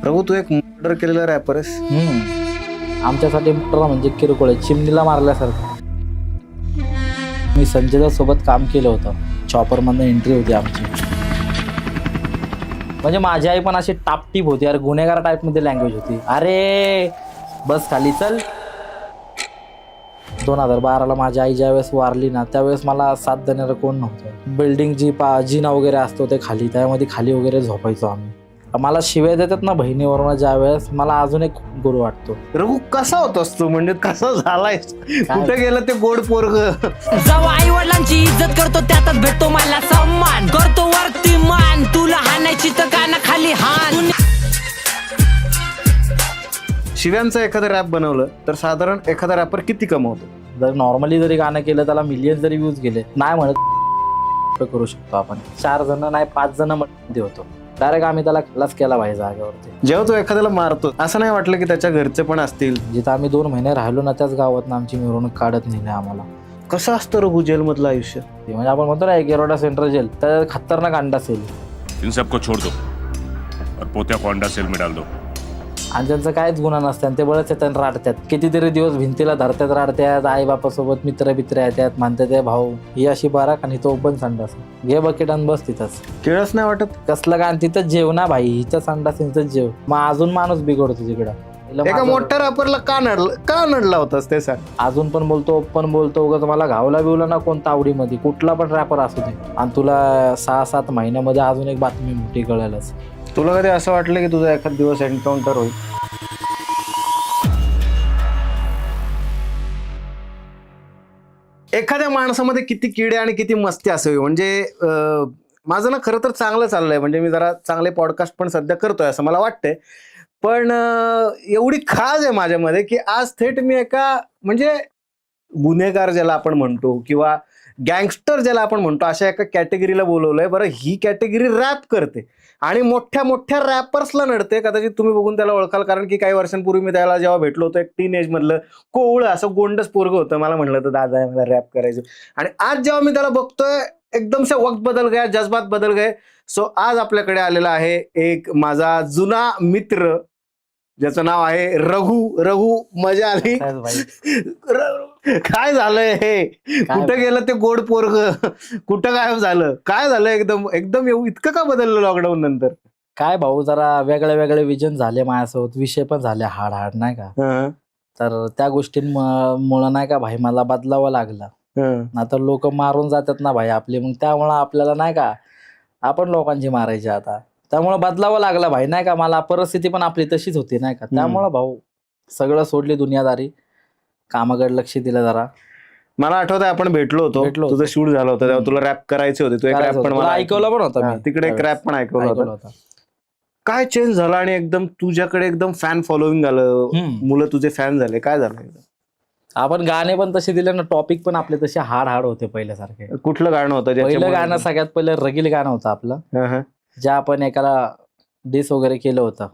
प्रभू तू एक मर्डर केलेला रॅपर आहेस. आमच्यासाठी मर्डर म्हणजे किरकोळ आहे, चिमणीला मारल्यासारखं. मी संजय सोबत काम केलं होतं, चॉपरमधनं एंट्री होती आमची. म्हणजे माझी आई पण अशी टापटीप होती, अरे गुन्हेगार टाईपमध्ये लँग्वेज होती. अरे बस खाली चल. 2012ला माझी आई ज्यावेळेस वारली ना, त्यावेळेस मला साथ देणारं कोण नव्हतं. बिल्डिंग जिना वगैरे असतो ते खाली, त्यामध्ये खाली वगैरे झोपायचो आम्ही. मला शिव्या देतात ना बहिणीवरून, ज्यावेळेस मला अजून एक गुरु वाटतो. रघु कसा होतास तू, म्हणजे कसा झालाय, कुठे गेलं ते गोड पोरग. जेव्हा आई वडिलांची इज्जत करतो त्यातच भेटतो मला सम्मान. करतो वरती मान, तुला हाणायची तर काना खाली हान. शिव्यांचं एखादं रॅप बनवलं तर साधारण एखादा रॅपर किती कमवतो? जर नॉर्मली जरी गाणं केलं, त्याला मिलियन जरी व्ह्यूज गेले, नाही म्हणत करू शकतो आपण. 4 जण नाही 5 जण मध्ये होतो. डायरेक्ट आम्ही त्याला खलास केला पाहिजे जागेवरती. जेव्हा तो एखाद्याला मारतो असं नाही वाटलं की त्याच्या घरचे पण असतील? जिथं आम्ही 2 महिने राहिलो ना, त्याच गावात आमची मिरवणूक काढत नेली आम्हाला. कसं असतं रघु जेल मधलं आयुष्य? ते म्हणजे आपण म्हणतो ना, एक येरोडा सेंट्रल जेल, तर खतरनाक अंडा सेल. इन सबको छोड़ दो और पोत्या को अंडा सेल में डाल दो. आणि त्यांचं काहीच गुन्हा नसतं, ते बळच येतात, राडतात. कितीतरी दिवस भिंतीला धरतात, राडतात. आई बापासोबत मित्र येतात, म्हणतात ते भाऊ ही अशी बाराक आणि तो पण संडास घे बकेट आणि बस तिथंच. केळच नाही वाटत? कसलं का तिथंच जेव ना भाई, हिचं संडास तिथंच जेव. मग अजून माणूस बिघडतो तिकडं. एका मोठ्या रॅपरला का नडला होतास ते सांग. अजून पण बोलतो उगाच मला घावला बिवला ना कोणता आवडीमध्ये, कुठला पण रॅपर असू दे, आणि तुला 6-7 महिन्यामध्ये अजून एक बातमी मोठी कळायलाच. तुला कधी असं वाटलं की तुझा एखाद दिवस एन्काउंटर होईल? एखाद्या माणसामध्ये किती किडे आणि किती मस्ती असावी, म्हणजे माझं ना खरं तर चांगलं चाललंय, म्हणजे मी जरा चांगले पॉडकास्ट पण सध्या करतोय असं मला वाटतंय. पण एवढी खाज आहे माझ्यामध्ये की आज थेट मी एका म्हणजे गुन्हेगार ज्याला आपण म्हणतो किंवा गँगस्टर ज्याला आपण म्हणतो अशा एका कॅटेगरीला बोलवलंय. बरं, ही कॅटेगरी रॅप करते आणि मोठ्या मोठ्या रॅपर्सला नडते. कदाचित तुम्ही बघून त्याला ओळखाल, कारण की काही वर्षांपूर्वी मी त्याला जेव्हा भेटलो होतो, एक टीन मधलं कोवळं असं गोंडस पोरग होतं. मला म्हटलं होतं दादा मला रॅप करायचं, आणि आज जेव्हा मी त्याला बघतोय एकदम से वक्त बदल गया, जज्बात बदल गए. सो आज आपल्याकडे आलेला आहे एक माझा जुना मित्र, ज्याचं नाव आहे रघु. रघु, मजा आली? काय झालंय हे, कुठं गेलं ते गोड पोरग, कुठं गायब झालं, काय झालं? एकदम एकदम इतकं का बदललं लॉकडाऊन नंतर? काय भाऊ, जरा वेगळे विजन झाले माझ्यासोबत, विषय पण झाले हाड नाही का. तर त्या गोष्टींमुळे नाही का भाई मला बदलावं लागलं. नाहीतर लोक मारून जातात ना भाई आपले, मग त्यामुळं आपल्याला नाही का आपण लोकांची मारायची आता, त्यामुळं बदलावं लागलं भाई नाही का. मला परिस्थिती पण आपली तशीच होती नाही का, त्यामुळं भाऊ सगळं सोडली दुनियादारी, कामाकडे लक्ष दिलं जरा. मला आठवतं आपण भेटलो होतो, तुझं शूट झालं होतं तेव्हा तुला रॅप करायचे होते. तू एक रॅप पण मला ऐकवलं पण होतं, तिकडे एक रॅप पण ऐकवलं होतं. काय चेंज झाला आणि एकदम तुझ्याकडे एकदम फॅन फॉलोइंग आलं, मुलं तुझे फॅन झाले, काय झालं? आपण गाणे पण तसे दिले ना, टॉपिक पण आपले तसे हाड होते पहिल्यासारखे. कुठलं गाणं होतं? पहिलं गाणं सगळ्यात पहिलं रगील गाणं होतं आपलं, ज्या आपण एकाला डिस वगैरे केलं होतं.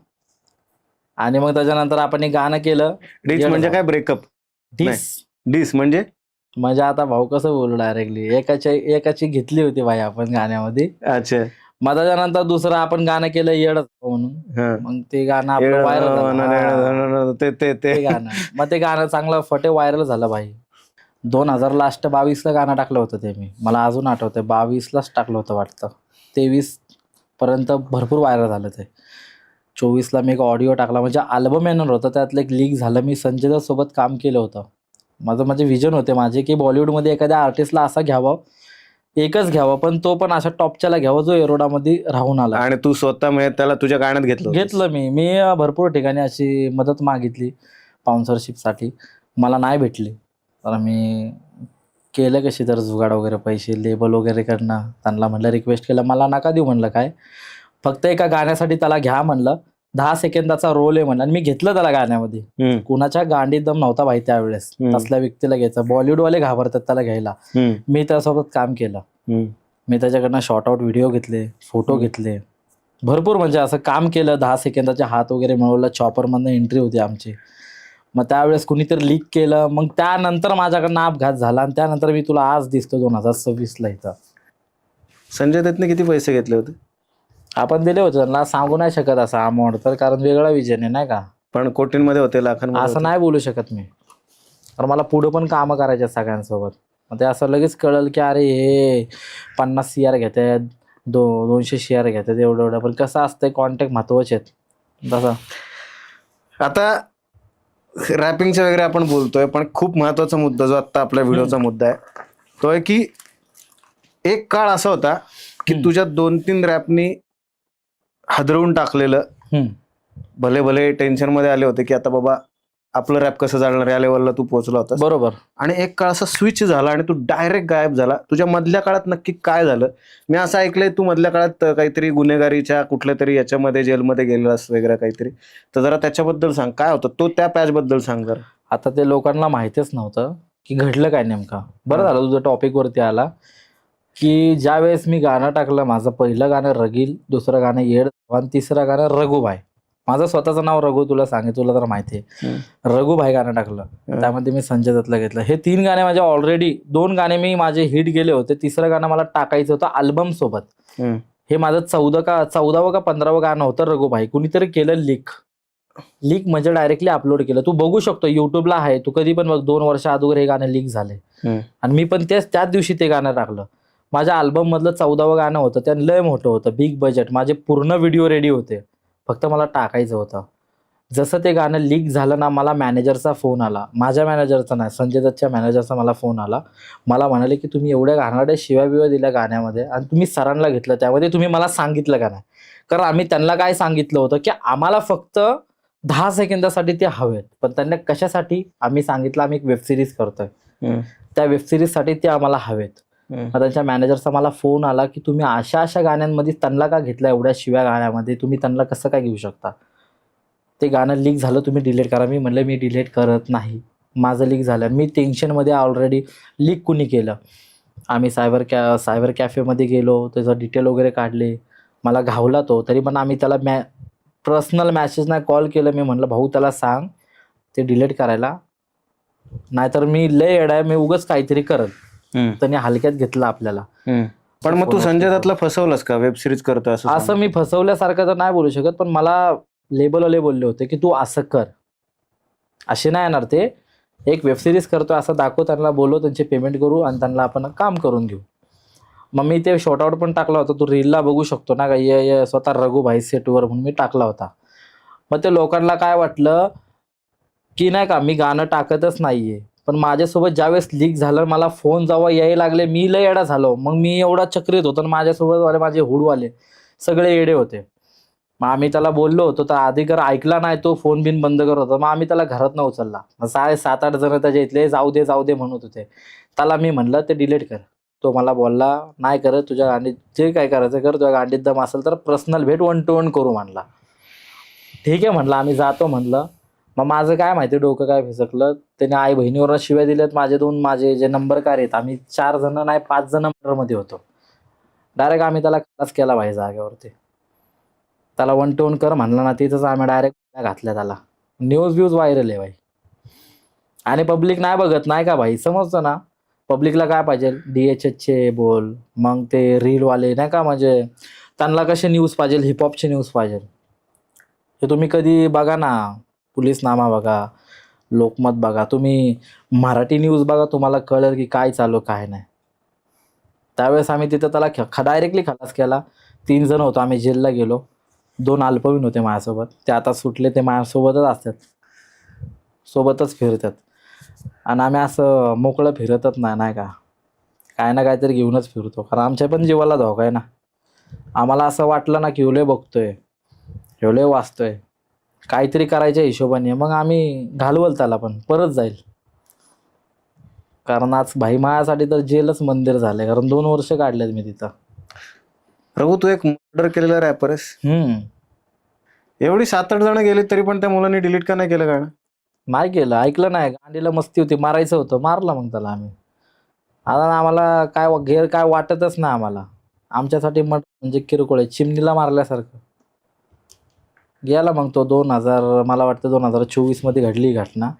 आणि मग त्याच्यानंतर आपण एक गाणं केलं. डिस म्हणजे काय? ब्रेकअप? डिस म्हणजे आता भाऊ कसं बोलू डायरेक्टली, एकाची घेतली होती भाई आपण गाण्यामध्ये. अच्छा. मग त्याच्यानंतर दुसरं आपण गाणं केलं येड म्हणून, मग ते गाणं आपलं व्हायरल झालं. ते गाणं मग ते गाणं चांगलं फटे व्हायरल झालं भाई. 2022ला गाणं टाकलं होतं ते मी, मला अजून आठवतंय 22लाच टाकलं होतं वाटतं. 23 पर्यंत भरपूर व्हायरल झालं ते. 24ला मी एक ऑडिओ टाकला, म्हणजे अल्बम येणार होतं, त्यातलं एक लीक झालं. मी संजय सोबत काम केलं होतं. माझे विजन होते माझे की बॉलिवूडमध्ये एखाद्या आर्टिस्टला असा घ्यावा, एकच घ्यावा, पण तो पण अशा टॉपच्याला घ्यावा जो येरोडामध्ये राहून आला. आणि तू स्वतः म्हणजे त्याला तुझ्या गाण्यात घेतलं? मी भरपूर ठिकाणी अशी मदत मागितली स्पॉन्सरशिपसाठी, मला नाही भेटली. तर मी केलं कशी तर जुगाड वगैरे, पैसे लेबल वगैरे करणं, त्यांना म्हणलं रिक्वेस्ट केलं, मला नका देऊ म्हणलं, काय फक्त एका गाण्यासाठी त्याला घ्या म्हणलं, 10 सेकंदाचा रोल आहे म्हणलं. आणि मी घेतलं त्याला गाण्यामध्ये. कुणाच्या गांडीत दम नव्हता भाई त्यावेळेस तसल्या व्यक्तीला घ्यायचं. बॉलिवूडवाले घाबरतात त्याला घ्यायला. मी त्यासोबत काम केलं. मी त्याच्याकडनं शॉर्ट आउट व्हिडिओ घेतले, फोटो घेतले, भरपूर म्हणजे असं काम केलं. 10 सेकंदाचे हात वगैरे मिळवलं. चॉपरमधनं एंट्री होती आमची. मग त्यावेळेस कुणीतरी लीक केलं. मग त्यानंतर माझ्याकडनं अपघात झाला, आणि त्यानंतर मी तुला आज दिसतो 2026ला इथं. संजय दत्तने किती पैसे घेतले होते? आपण दिले होते त्यांना, सांगू नाही शकत असा अमाऊंट तर, कारण वेगळा विजन आहे नाही का. पण कोटींमध्ये होते, लाखांमध्ये असं नाही बोलू शकत मी, कारण मला पुढं पण कामं करायचे आहेत सगळ्यांसोबत. मग ते असं लगेच कळलं की अरे हे 50 CR घेतात, 200 CR घेतात एवढं, पण कसं असतंय कॉन्टॅक्ट महत्वाचे आहेत तसं. आता रॅपिंगचं वगैरे आपण बोलतोय, पण खूप महत्वाचा मुद्दा जो आता आपल्या व्हिडिओचा मुद्दा आहे तो आहे की एक काळ असा होता की तुझ्या 2-3 रॅपनी हादरवून टाकलेलं. हम्म. भले भले टेन्शन मध्ये आले होते की आता बाबा आपलं रॅप कसं जाणार, या लेवलला तू पोहोचला होता. बरोबर. आणि एक काळ असा स्विच झाला आणि तू डायरेक्ट गायब झाला. तुझ्या मधल्या काळात नक्की काय झालं? मी असं ऐकलंय तू मधल्या काळात काहीतरी गुन्हेगारीच्या कुठल्या तरी याच्यामध्ये जेलमध्ये गेलास वगैरे काहीतरी, तर जरा त्याच्याबद्दल सांग, काय होतं तो त्या पॅच बद्दल सांग जरा. आता ते लोकांना माहितीच नव्हतं की घडलं काय नेमका. बरं झालं तुझं टॉपिक वरती आला, की ज्या वेळेस मी गाणं टाकलं, माझं पहिलं गाणं रगील, दुसरं गाणं येड आणि तिसरं गाणं रघुभाई. माझं स्वतःचं नाव रघु, तुला सांगितलं, तुला तर माहिती आहे. रघुभाई गाणं टाकलं, त्यामध्ये मी संजय दत्तला घेतलं. हे 3 गाणे माझे ऑलरेडी, 2 गाणे मी माझे हिट गेले होते, तिसरं गाणं मला टाकायचं होतं अल्बम सोबत. हे माझं 14वं का 15वं गाणं होतं रघुभाई. कुणीतरी केलं लीक म्हणजे डायरेक्टली अपलोड केलं. तू बघू शकतो युट्यूबला आहे, तू कधी पण बघ, 2 वर्ष अगोदर हे गाणं लीक झाले. आणि मी पण त्याच दिवशी ते गाणं टाकलं. माझ्या अल्बम मधलं 14वं गाणं होतं, त्या लय मोठं होतं, बिग बजेट, माझे पूर्ण व्हिडिओ रेडी होते, फक्त मला टाकायचं होतं. जसं ते गाणं लीक झालं ना, मला मॅनेजरचा फोन आला, माझ्या मॅनेजरचा नाही, संजय दत्तच्या मॅनेजरचा मला फोन आला. मला म्हणाले की तुम्ही एवढ्या घाणेरड्या शिव्या बिव्या दिल्या गाण्यामध्ये आणि तुम्ही सरांना घेतलं, त्यामध्ये तुम्ही मला सांगितलं का नाही? कारण आम्ही त्यांना काय सांगितलं होतं की आम्हाला फक्त 10 सेकंदासाठी ते हवेत, पण त्यांना कशासाठी आम्ही सांगितलं, आम्ही एक वेबसिरीज करतोय, त्या वेबसिरीजसाठी ते आम्हाला हवेत. मग त्यांच्या मॅनेजरचा मला फोन आला की तुम्ही अशा गाण्यांमध्ये त्यांना का घेतला, एवढ्या शिव्या गाण्यामध्ये तुम्ही त्यांना कसं काय घेऊ शकता? ते गाणं लीक झालं, तुम्ही डिलीट करा. मी म्हणलं मी डिलीट करत नाही, माझं लीक झालं. मी टेन्शनमध्ये ऑलरेडी, लीक कुणी केलं? आम्ही सायबर कॅफेमध्ये गेलो, त्याचं डिटेल वगैरे काढले, मला घावला तो. तरी पण आम्ही त्याला पर्सनल मॅसेज नाही, कॉल केलं. मी म्हणलं भाऊ त्याला सांग ते डिलीट करायला, नाहीतर मी लय येडा आहे, मी उगाच काहीतरी करत. त्यांनी हलक्यात घेतलं आपल्याला. पण मग तू संजय दत्तला फसवलंस का? वेब सिरीज करतो असं मी फसवल्यासारखं तर नाही बोलू शकत, पण मला लेबलवाले बोलले होते की तू असं कर, असे नाही येणार ते, एक वेबसिरीज करतोय असं दाखव, त्यांना बोलव, त्यांचे पेमेंट करू आणि त्यांना आपण काम करून घेऊ. मग मी ते शॉर्ट आउट पण टाकला होता, तू रीलला बघू शकतो ना का, ये स्वतः रघुभाई सेटवर म्हणून मी टाकला होता. मग ते लोकांना काय वाटलं की नाही का मी गाणं टाकतच नाहीये, पण माझ्यासोबत ज्यावेळेस लीक झालं, मला फोन जेव्हा यायला लागले, मी लय येडा झालो. मग मी एवढा चक्रीत होतो, माझ्यासोबत माझे हुडवाले सगळे येडे होते. मग आम्ही त्याला बोललो होतो, तर अधिकार ऐकला नाही, तो फोन बिन बंद करत होता. मग आम्ही त्याला घरात न उचलला. 7-8 जण त्याच्या इथले जाऊ दे म्हणत होते. त्याला मी म्हणलं ते डिलीट कर. तो मला बोलला नाही करत, तुझ्या गांडीत जे काय करायचं कर, तुझ्या गांडीत दम असेल तर पर्सनल भेट 1 to 1 करू म्हणला. ठीक आहे म्हणलं, आम्ही जातो म्हणलं. मग माझं काय माहिती डोकं काय फिसकलं, त्याने आई बहिणीवर शिव्या दिल्यात. माझे जे नंबरकार आहेत, आम्ही 4 जण नाही 5 जण मध्ये होतो. डायरेक्ट आम्ही त्याला खलास केला भाई जागेवरती. त्याला 1 to 1 कर म्हणलं ना, तिथंच आम्ही डायरेक्ट घातल्या त्याला. न्यूज व्हायरल आहे भाई. आणि पब्लिक नाही बघत नाही का भाई, समजतं ना पब्लिकला काय पाहिजे, DHHचे बोल, मग ते रीलवाले नाही का, म्हणजे त्यांना कसे न्यूज पाहिजे, हिपहॉपचे न्यूज पाहिजे. हे तुम्ही कधी बघा ना, पोलीसनामा बघा, लोकमत बघा, तुम्ही मराठी न्यूज बघा, तुम्हाला कळेल की काय चालू काय नाही. त्यावेळेस आम्ही तिथं त्याला डायरेक्टली खलास केला. 3 जण होतो, आम्ही जेलला गेलो. 2 अल्पवयीन होते माझ्यासोबत, ते आता सुटले, ते माझ्यासोबतच असतात, सोबतच फिरतात. आणि आम्ही असं मोकळं फिरतच नाही का, काय ना काहीतरी घेऊनच फिरतो, कारण आमच्या पण जीवाला धोका आहे ना. आम्हाला असं वाटलं ना की एवढे बघतोय, एवढे वाचतोय, काहीतरी करायच्या हिशोबाने, मग आम्ही घालवल त्याला, पण परत जाईल. कारण आज भाई माझ्यासाठी तर जेलच मंदिर झालंय, कारण 2 वर्ष काढलेत मी तिथं. रघु, तू एक मर्डर केलेला रॅपर आहेस. एवढी 7-8 जण गेली तरी पण त्या मुलांनी डिलीट का नाही केलं गाणं? नाही केलं, ऐकलं नाही. गांडीला मस्ती होती, मारायचं होतं, मारलं मग त्याला आम्ही. आता आम्हाला काय वाटतच नाही आम्हाला. आमच्यासाठी म्हणजे किरकोळ आहे, चिमणीला मारल्यासारखं. गेला मग तो. मला वाटतं 2024 मध्ये घडली ही घटना.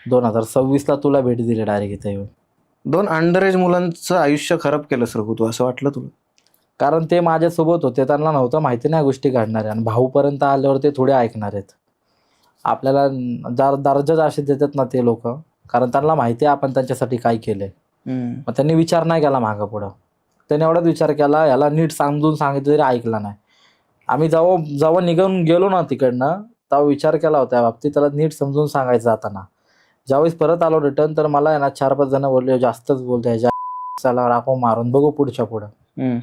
2026ला तुला भेट दिली डायरेक्ट इथं येऊन. 2 अंडर एज मुलांचं आयुष्य खराब केलं रघु तू, असं वाटलं तुला? कारण ते माझ्यासोबत होते, त्यांना नव्हतं माहिती नाही गोष्टी घडणाऱ्या, आणि भाऊपर्यंत आल्यावर ते थोडे ऐकणार आहेत. आपल्याला दर्जाच असे देतात ना ते लोक, कारण त्यांना माहिती आहे आपण त्यांच्यासाठी काय केलंय. मग त्यांनी विचार नाही केला मागं पुढं, त्याने एवढाच विचार केला, याला नीट समजून सांगितलं तरी ऐकला नाही. आम्ही जेव्हा निघून गेलो ना तिकडनं, तेव्हा विचार केला होता त्या बाबतीत, त्याला नीट समजून सांगायचं जाताना. ज्यावेळेस परत आलो रिटर्न, तर मला आहे ना 4-5 जण बोलले, जास्तच बोलते ह्याच्या चला आपण मारून बघू पुढच्या पुढं.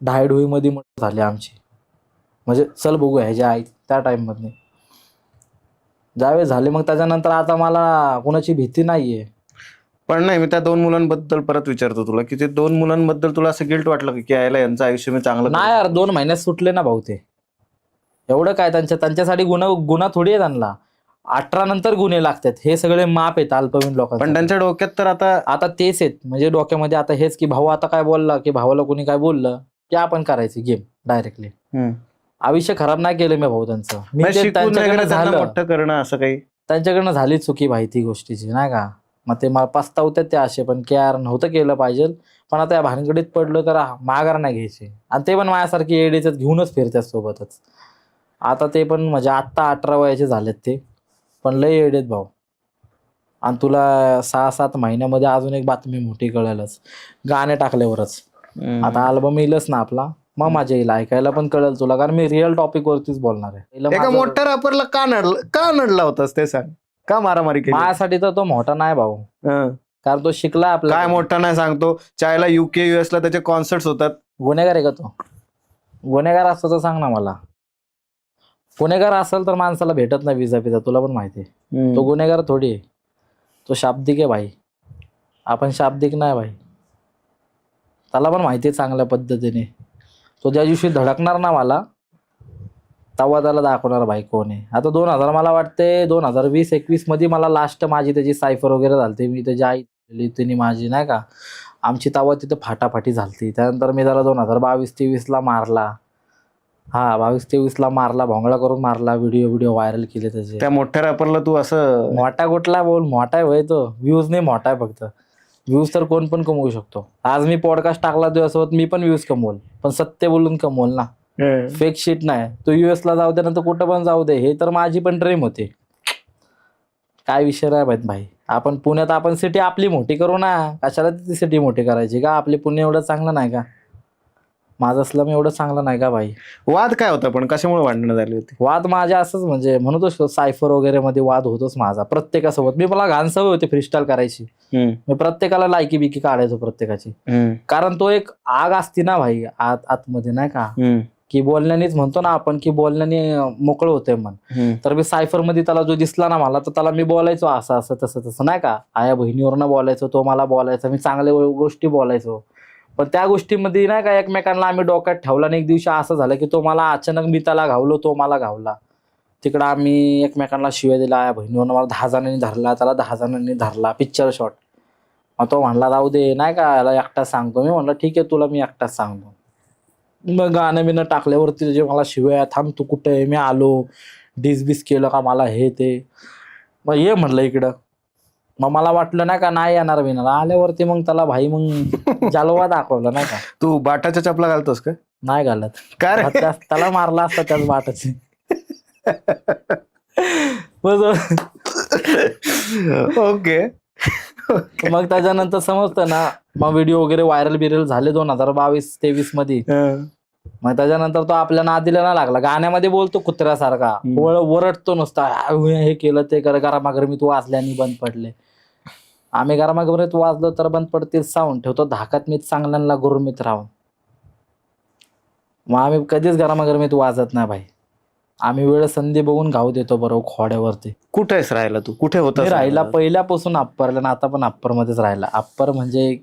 ढाईढुईमध्ये झाली आमची, म्हणजे चल बघू ह्याच्या आई त्या टाईममध्ये ज्यावेळेस झाले. मग त्याच्यानंतर आता मला कोणाची भीती नाहीये. पण नाही, मी त्या 2 मुलांबद्दल परत विचारतो तुला, की ते 2 मुलांबद्दल तुला असं गिल्ट वाटलं की यायला यांचं आयुष्य मी चांगलं नाही यार, 2 महिन्यात सुटले ना भाऊ ते. एवढं काय त्यांच्यासाठी गुन्हा थोडी आहे त्यांना. 18 नंतर गुन्हे लागतात, हे सगळे माप आहेत अल्पवयीन लोकांना. पण त्यांच्या डोक्यात तर आता तेच आहेत, म्हणजे डोक्यामध्ये आता हेच की भाऊ आता काय बोलला, की भावाला कोणी काय बोललं की आपण करायची गेम डायरेक्टली. आयुष्य खराब नाही केलं मी भाऊ त्यांचं. मी ते शिकून वगैरे त्यांच्याकडनं त्यांना झालं, मोठं करणं असं काही. त्यांच्याकडनं झाली चुकी माहिती गोष्टीची नाही का. मग ते मला पस्तावतात ते असे पण, की यार नव्हतं केलं पाहिजे, पण आता या भानगडीत पडलं तर माघार नाही घ्यायची. आणि ते पण माझ्यासारखी एडीच्यात घेऊनच फिरतात सोबतच. आता ते पण म्हणजे आत्ता 18 वयाचे झालेत ते, पण लय एडेत भाऊ. आणि तुला 6-7 महिन्यामध्ये अजून एक बातमी मोठी कळेलच, गाणे टाकल्यावरच. आता अल्बम येईलच ना आपला, मग माझ्या येईल ऐकायला पण कळेल तुला, कारण मी रिअल टॉपिक वरतीच बोलणार आहे. एका मोठ्या रॅपरला का नडला होतास ते सांग, का मारामारी केली? माझ्यासाठी तर तो मोठा नाही भाऊ, कारण तो शिकला आपला. काय मोठा नाही सांगतो, चायला UK US ला त्याचे कॉन्सर्ट्स होतात. गुन्हेगार आहे का तो? गुन्हेगार असतो तर सांग ना मला. गुन्हेगार असेल तर माणसाला भेटत नाही विजा पिजा, तुला पण माहिती आहे. तो गुन्हेगार थोडी आहे, तो शाब्दिक आहे भाई. आपण शाब्दिक नाही भाई, त्याला पण माहिती आहे चांगल्या पद्धतीने. तो ज्या दिवशी धडकणार ना मला, तेव्हा त्याला दाखवणार भाई कोण आहे. आता 2000 मला वाटते 2020-21 मध्ये मला लास्ट माझी त्याची सायफर वगैरे झालती. मी त्याची आई तिने माझी नाही का, आमची तेव्हा तिथं फाटाफाटी झालती. त्यानंतर मी त्याला 2022-23 ला मारला. 22-23 ला मारला, भोंगळा करून मारला, व्हिडिओ व्हायरल केले त्याचे. त्या मोठ्या रॅपरला तू असं मोठा कुठला बोल, मोठा आहे भाई तो. व्ह्यूज नाही, मोठा आहे फक्त. व्ह्यूज तर कोण पण कमवू शकतो. आज मी पॉडकास्ट टाकला तुझ्यासोबत, मी पण व्ह्यूज कमवल, पण सत्य बोलून कमवल ना, फेक शीट नाही. तू US ला जाऊ दे, नंतर कुठं पण जाऊ दे, हे तर माझी पण ड्रीम होती. काय विषय नाही माहित भाई. आपण पुण्यात आपण सिटी आपली मोठी करू ना, कशाला ती सिटी मोठी करायची का? आपली पुणे एवढं चांगलं नाही का? माझं स्लम एवढं चांगलं नाही का भाई? वाद काय होता, पण कशामुळे भांडणं झाली होती? वाद माझ्या असंच म्हणजे म्हणतो सायफर वगैरे मध्ये वाद होतोच माझा प्रत्येकासोबत. मला घाण सवय होती फ्रीस्टाईल करायची. मी प्रत्येकाला लायकी बिकी काढायचो प्रत्येकाची, कारण तो एक आग असती ना भाई आतमध्ये नाही का, की बोलण्यानेच म्हणतो ना आपण, की बोलण्याने मोकळं होतंय मन. तर मी सायफर मध्ये त्याला जो दिसला ना मला, तर त्याला मी बोलायचो असं असं तसं तसं नाही का, आया बहिणीवरनं बोलायचो, तो मला बोलायचा, मी चांगल्या गोष्टी बोलायचो. पण त्या गोष्टीमध्ये नाही का एकमेकांना आम्ही डोक्यात ठेवला. आणि एक दिवशी असं झालं की तो मला अचानक, मी त्याला घावलो, तो मला घावला. तिकडं आम्ही एकमेकांना शिव्या दिला. आया बहिणीवरनं मला 10 जणांनी धरला, त्याला 10 जणांनी धरला, पिक्चर शॉट. मग तो म्हणला राहू दे नाही का, याला एकटाच सांगतो. मी म्हणलं ठीक आहे, तुला मी एकटाच सांगतो. मग गाणं बिणं टाकल्यावरती जे मला शिव्या, थांब तू कुठे आहे, मी आलो, डिसबिस केलं का मला, हे ते. मग ये म्हणलं इकडं. मग मला वाटलं नाही का नाही येणार बिणार, आल्यावरती मग त्याला भाई मग जालवा दाखवला नाही का. तू बाटाच्या चपला घालतोस का? नाही घालत. काय रे? त्याला मारला असता त्याच बाटाची. ओके. मग त्याच्यानंतर समजतं ना, मग व्हिडिओ वगैरे व्हायरल झाले 2022-23 मध्ये. मग त्याच्यानंतर तो आपल्या नादीला ना लागला. गाण्यामध्ये बोलतो कुत्र्यासारखा, ओरडतो नुसता, हे केलं ते कर, गरमागरमीत वाजल्याने बंद पडले. आम्ही गरमागरमीत वाजलो तर बंद पडतील साऊंड, ठेवतो धाकात मीच चांगल्यांना गुरमीत राहून. मग आम्ही कधीच गरमागरमीत वाजत नाही भाई. आम्ही वेळ संधी बघून घाव देतो बरोबर खोड्यावरती. कुठे आहेस राहिला तू? कुठे होता राहिला? पहिल्यापासून अप्परला ना, आता पण अप्पर मध्येच राहिला. अप्पर म्हणजे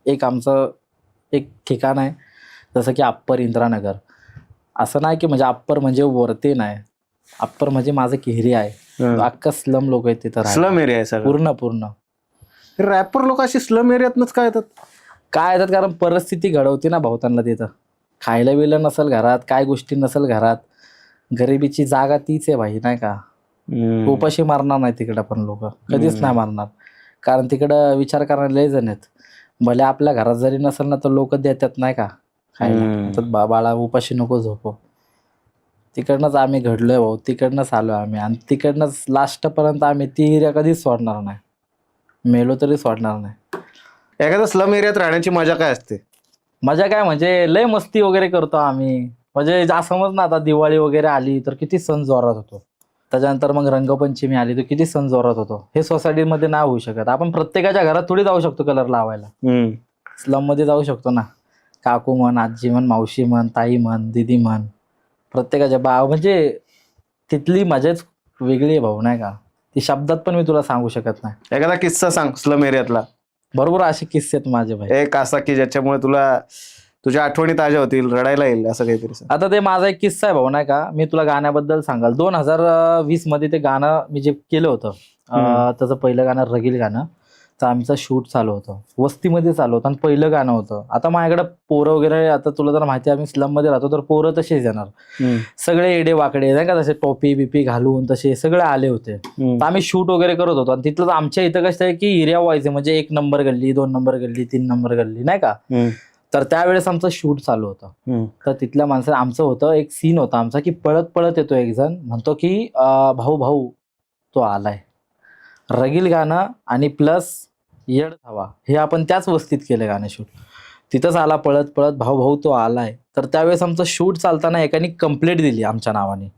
एक आमचं एक ठिकाण आहे, जसं की अप्पर इंद्रानगर. असं नाही की म्हणजे अप्पर म्हणजे वरती नाही, अप्पर म्हणजे माझं केहरी आहे. अख्खा स्लम लोक आहेत तिथं. स्लम एरिया आहे सगळं पूर्ण. रॅपर लोक अशी स्लम एरियातनच काय येतात? कारण परिस्थिती घडवते ना भाऊ त्यांना तिथं. खायला बिलं नसेल घरात, काय गोष्टी नसेल घरात, गरिबीची जागा तीच आहे भाई नाही का. उपाशी मारणार नाही तिकडं पण लोक, कधीच नाही मारणार. कारण तिकडं विचार करणारे लय जण आहेत. भले आपल्या घरात जरी नसेल ना तर लोक देतात नाही का खायला. हम्म. तर बाळा उपाशी नको झोपो. तिकडनंच आम्ही घडलोय भाऊ, तिकडनंच आलोय आम्ही आणि तिकडनंच लास्टपर्यंत आम्ही ती एरिया कधीच सोडणार नाही. मेलो तरी सोडणार नाही. एखाद्या स्लम एरियात राहण्याची मजा काय असते? मजा काय म्हणजे लय मस्ती वगैरे करतो आम्ही. म्हणजे समज ना आता दिवाळी वगैरे आली तर किती सण जोरात होतो. त्याच्यानंतर मग रंगपंचमी आली तर किती सण जोरात होतो. हे सोसायटीमध्ये नाही होऊ शकत. आपण प्रत्येकाच्या घरात थोडी जाऊ शकतो कलर लावायला. स्लम मध्ये जाऊ शकतो ना. काकू म्हण, आजी म्हण, मावशी म्हण, ताई म्हण, दीदी म्हण, प्रत्येकाच्या म्हणजे तिथली मजाच वेगळी आहे भाऊ नाही का. ती शब्दात पण मी तुला सांगू शकत नाही. एखादा किस्सा सांग स्लम एरियातला, बरोबर असे किस्से आहेत माझे भाई. एक असा की ज्याच्यामुळे तुझ्या आठवणी ताज्या होतील, रडायला येईल असं काहीतरी सांग. आता ते माझा एक किस्सा आहे भाऊ नाही का. मी तुला गाण्याबद्दल सांगाल. 2020 मध्ये ते गाणं मी जे केलं होतं त्याचं पहिलं गाणं रगील गाणं. तर आमचं शूट चालू होतं, वस्तीमध्ये चालू होतं आणि पहिलं गाणं होतं. आता माझ्याकडे पोरं वगैरे, आता तुला जर माहिती आहे आम्ही स्लम मध्ये राहतो तर पोरं तसेच येणार. सगळे एडे वाकडे नाही का, तसे टोपी बिपी घालून तसे सगळे आले होते. तर आम्ही शूट वगैरे करत होतो आणि तिथलं आमच्या इथं कसं आहे की एरिया वाईज आहे. म्हणजे 1 नंबर गल्ली, 2 नंबर गल्ली, 3 नंबर गल्ली नाही का. तर त्यावेळेस आमचं शूट चालू होतं. तर तिथल्या माणसाने आमचं होतं एक सीन होता आमचा की पळत पळत येतो एक जण, म्हणतो की भाऊ भाऊ तो आलाय. रगील गाणं आणि प्लस येड हवा हे आपण त्याच वस्तीत केलं गाणं शूट. तिथंच आला पळत पळत, भाऊ भाऊ तो आलाय. तर त्यावेळेस आमचं शूट चालताना एकाने कंप्लेंट दिली आमच्या नावाने.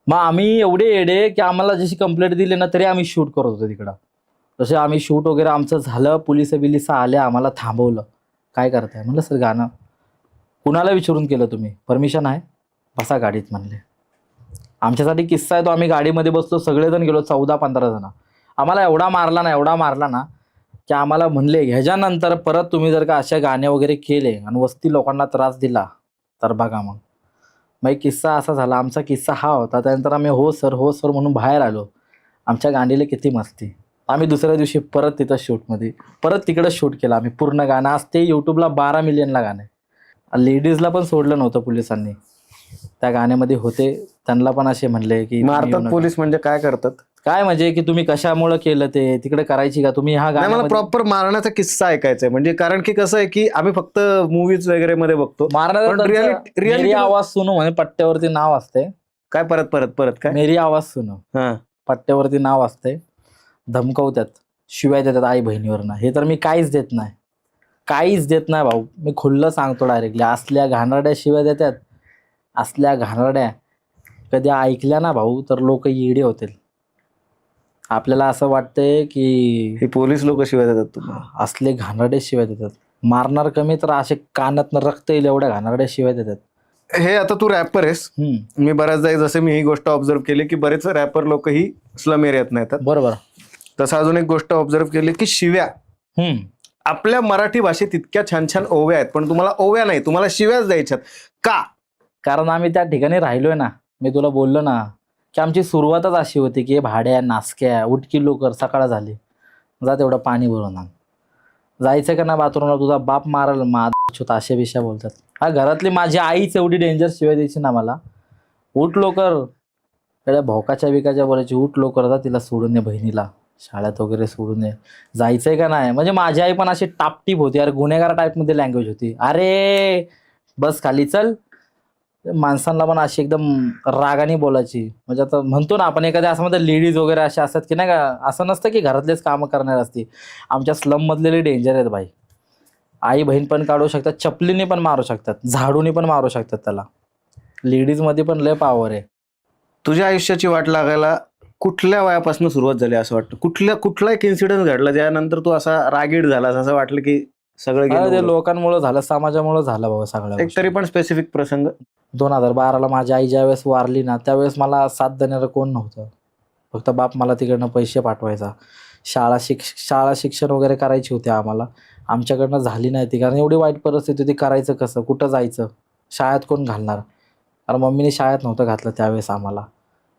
मग आम्ही एवढे येडे की आम्हाला जशी कंप्लेंट दिली ना तरी आम्ही शूट करत होतो तिकडं. तसे आम्ही शूट वगैरे आमचं झालं. पोलिस आले, आम्हाला थांबवलं. काय करताय म्हणलं सर गाणं. कुणाला विचारून केलं तुम्ही? परमिशन आहे, बसा गाडीत म्हणले. आमच्यासाठी किस्सा आहे तो. आम्ही गाडीमध्ये बसलो, सगळेजण गेलो, 14-15 जण. आम्हाला एवढा मारला ना की आम्हाला म्हणले ह्याच्यानंतर परत तुम्ही जर का अशा गाणे वगैरे केले आणि वस्ती लोकांना त्रास दिला तर बघा मग. मग एक किस्सा असा झाला. आमचा किस्सा हा होता. त्यानंतर आम्ही हो सर म्हणून बाहेर आलो. आमच्या गांडीला किती मस्ती. आम्ही दुसऱ्या दिवशी परत तिथं शूटमध्ये परत तिकडं शूट केलं आम्ही पूर्ण गाणं. आज ते यूट्यूबला 12 मिलियनला गाणं आहे. लेडीजला पण सोडलं नव्हतं पोलिसांनी. त्या गाण्यामध्ये होते, त्यांना पण असे म्हणले की मारतात पोलीस म्हणजे काय करतात? काय म्हणजे की तुम्ही कशामुळे केलं ते, तिकडे करायची का तुम्ही हा नाही, मला गाणं. प्रॉपर मारण्याचा किस्सा ऐकायचा आहे. म्हणजे कारण की कसं आहे की आम्ही फक्त मूवीज वगैरे मध्ये बघतो. पण मेरी रिअलिटी आवाज सुनो म्हणजे पट्ट्यावरती नाव असते. काय परत काय? मेरी आवाज सुनो हा. पट्ट्यावरती नाव असते. धमकवतात, शिवाय देतात आई बहिणीवरनं. हे तर मी काहीच देत नाही भाऊ. मी खुल्लं सांगतो डायरेक्टली. असल्या घाणरड्या शिवाय देतात, असल्या घाणरड्या कधी ऐकल्या ना भाऊ तर लोक येडे होतील. आपल्याला असं वाटतंय की हे पोलीस लोक शिवाय देतात तुम्हाला? असले घाणरडे शिवाय देतात. मारणार कमी तर असे कानातनं रक्त येईल एवढ्या घाणरड्या शिवाय देतात. हे आता तू रॅपर आहेस. मी बऱ्याचदा जसं मी ही गोष्ट ऑब्झर्व केली की बरेच रॅपर लोक ही स्लम एरियात येतात. बरोबर. तसं अजून एक गोष्ट ऑब्झर्व केली की शिव्या आपल्या मराठी भाषेत इतक्या छान छान ओव्या आहेत, पण तुम्हाला ओव्या नाही, तुम्हाला शिव्याच द्यायच्यात का? कारण आम्ही त्या ठिकाणी राहिलोय ना. मी तुला बोललो ना की आमची सुरुवातच अशी होती की भाड्या नासक्या उठकी लोकर, सकाळ झाली, जा तेवढं पाणी भरून आण. जायचं का ना बाथरूमला, तुझा बाप मारल छोटा अशा विषया बोलतात. हा घरातली माझी आईच एवढी डेंजर शिवाय द्यायची ना मला. उठ लोकर, त्या भोकाच्या बिकाच्या बोलायची, उठ लोकर, जा तिला सोडून ये, बहिणीला शाळेत वगैरे सोडून ये. जायचंय का नाही. म्हणजे माझी आई पण अशी टापटीप होती यार, गुन्हेगार टाईपमध्ये लँग्वेज होती. अरे बस खाली चल. माणसांना पण अशी एकदम रागाने बोलायची. म्हणजे आता म्हणतो ना आपण एखाद्या असं मध्ये लेडीज वगैरे अशा असतात की नाही का, असं नसतं की घरातलेच कामं करणार असते. आमच्या स्लम मधले डेंजर आहेत भाई. आई बहीण पण काढू शकतात, चपलीने पण मारू शकतात, झाडूने पण मारू शकतात त्याला. लेडीज मध्ये पण लय पॉवर आहे. तुझ्या आयुष्याची वाट लागायला कुठल्या वयापासून सुरुवात झाली असं वाटतं? कुठला एक इन्सिडेंट घडला ज्यानंतर तू असा रागीट झालास, असं वाटलं की सगळं ते गेलं? लोकांमुळे झालं, समाजामुळे झालं बाबा सगळं. एक तरी पण स्पेसिफिक प्रसंग. 2012ला माझी आई ज्या वेळेस वारली ना त्यावेळेस मला साथ देणारं कोण नव्हतं. फक्त बाप मला तिकडनं पैसे पाठवायचा. शाळा शिक्षण वगैरे करायची होती आम्हाला, आमच्याकडनं झाली नाही ती. कारण एवढी वाईट परिस्थिती होती, करायचं कसं, कुठं जायचं, शाळेत कोण घालणार. कारण मम्मीने शाळेत नव्हतं घातलं त्यावेळेस आम्हाला.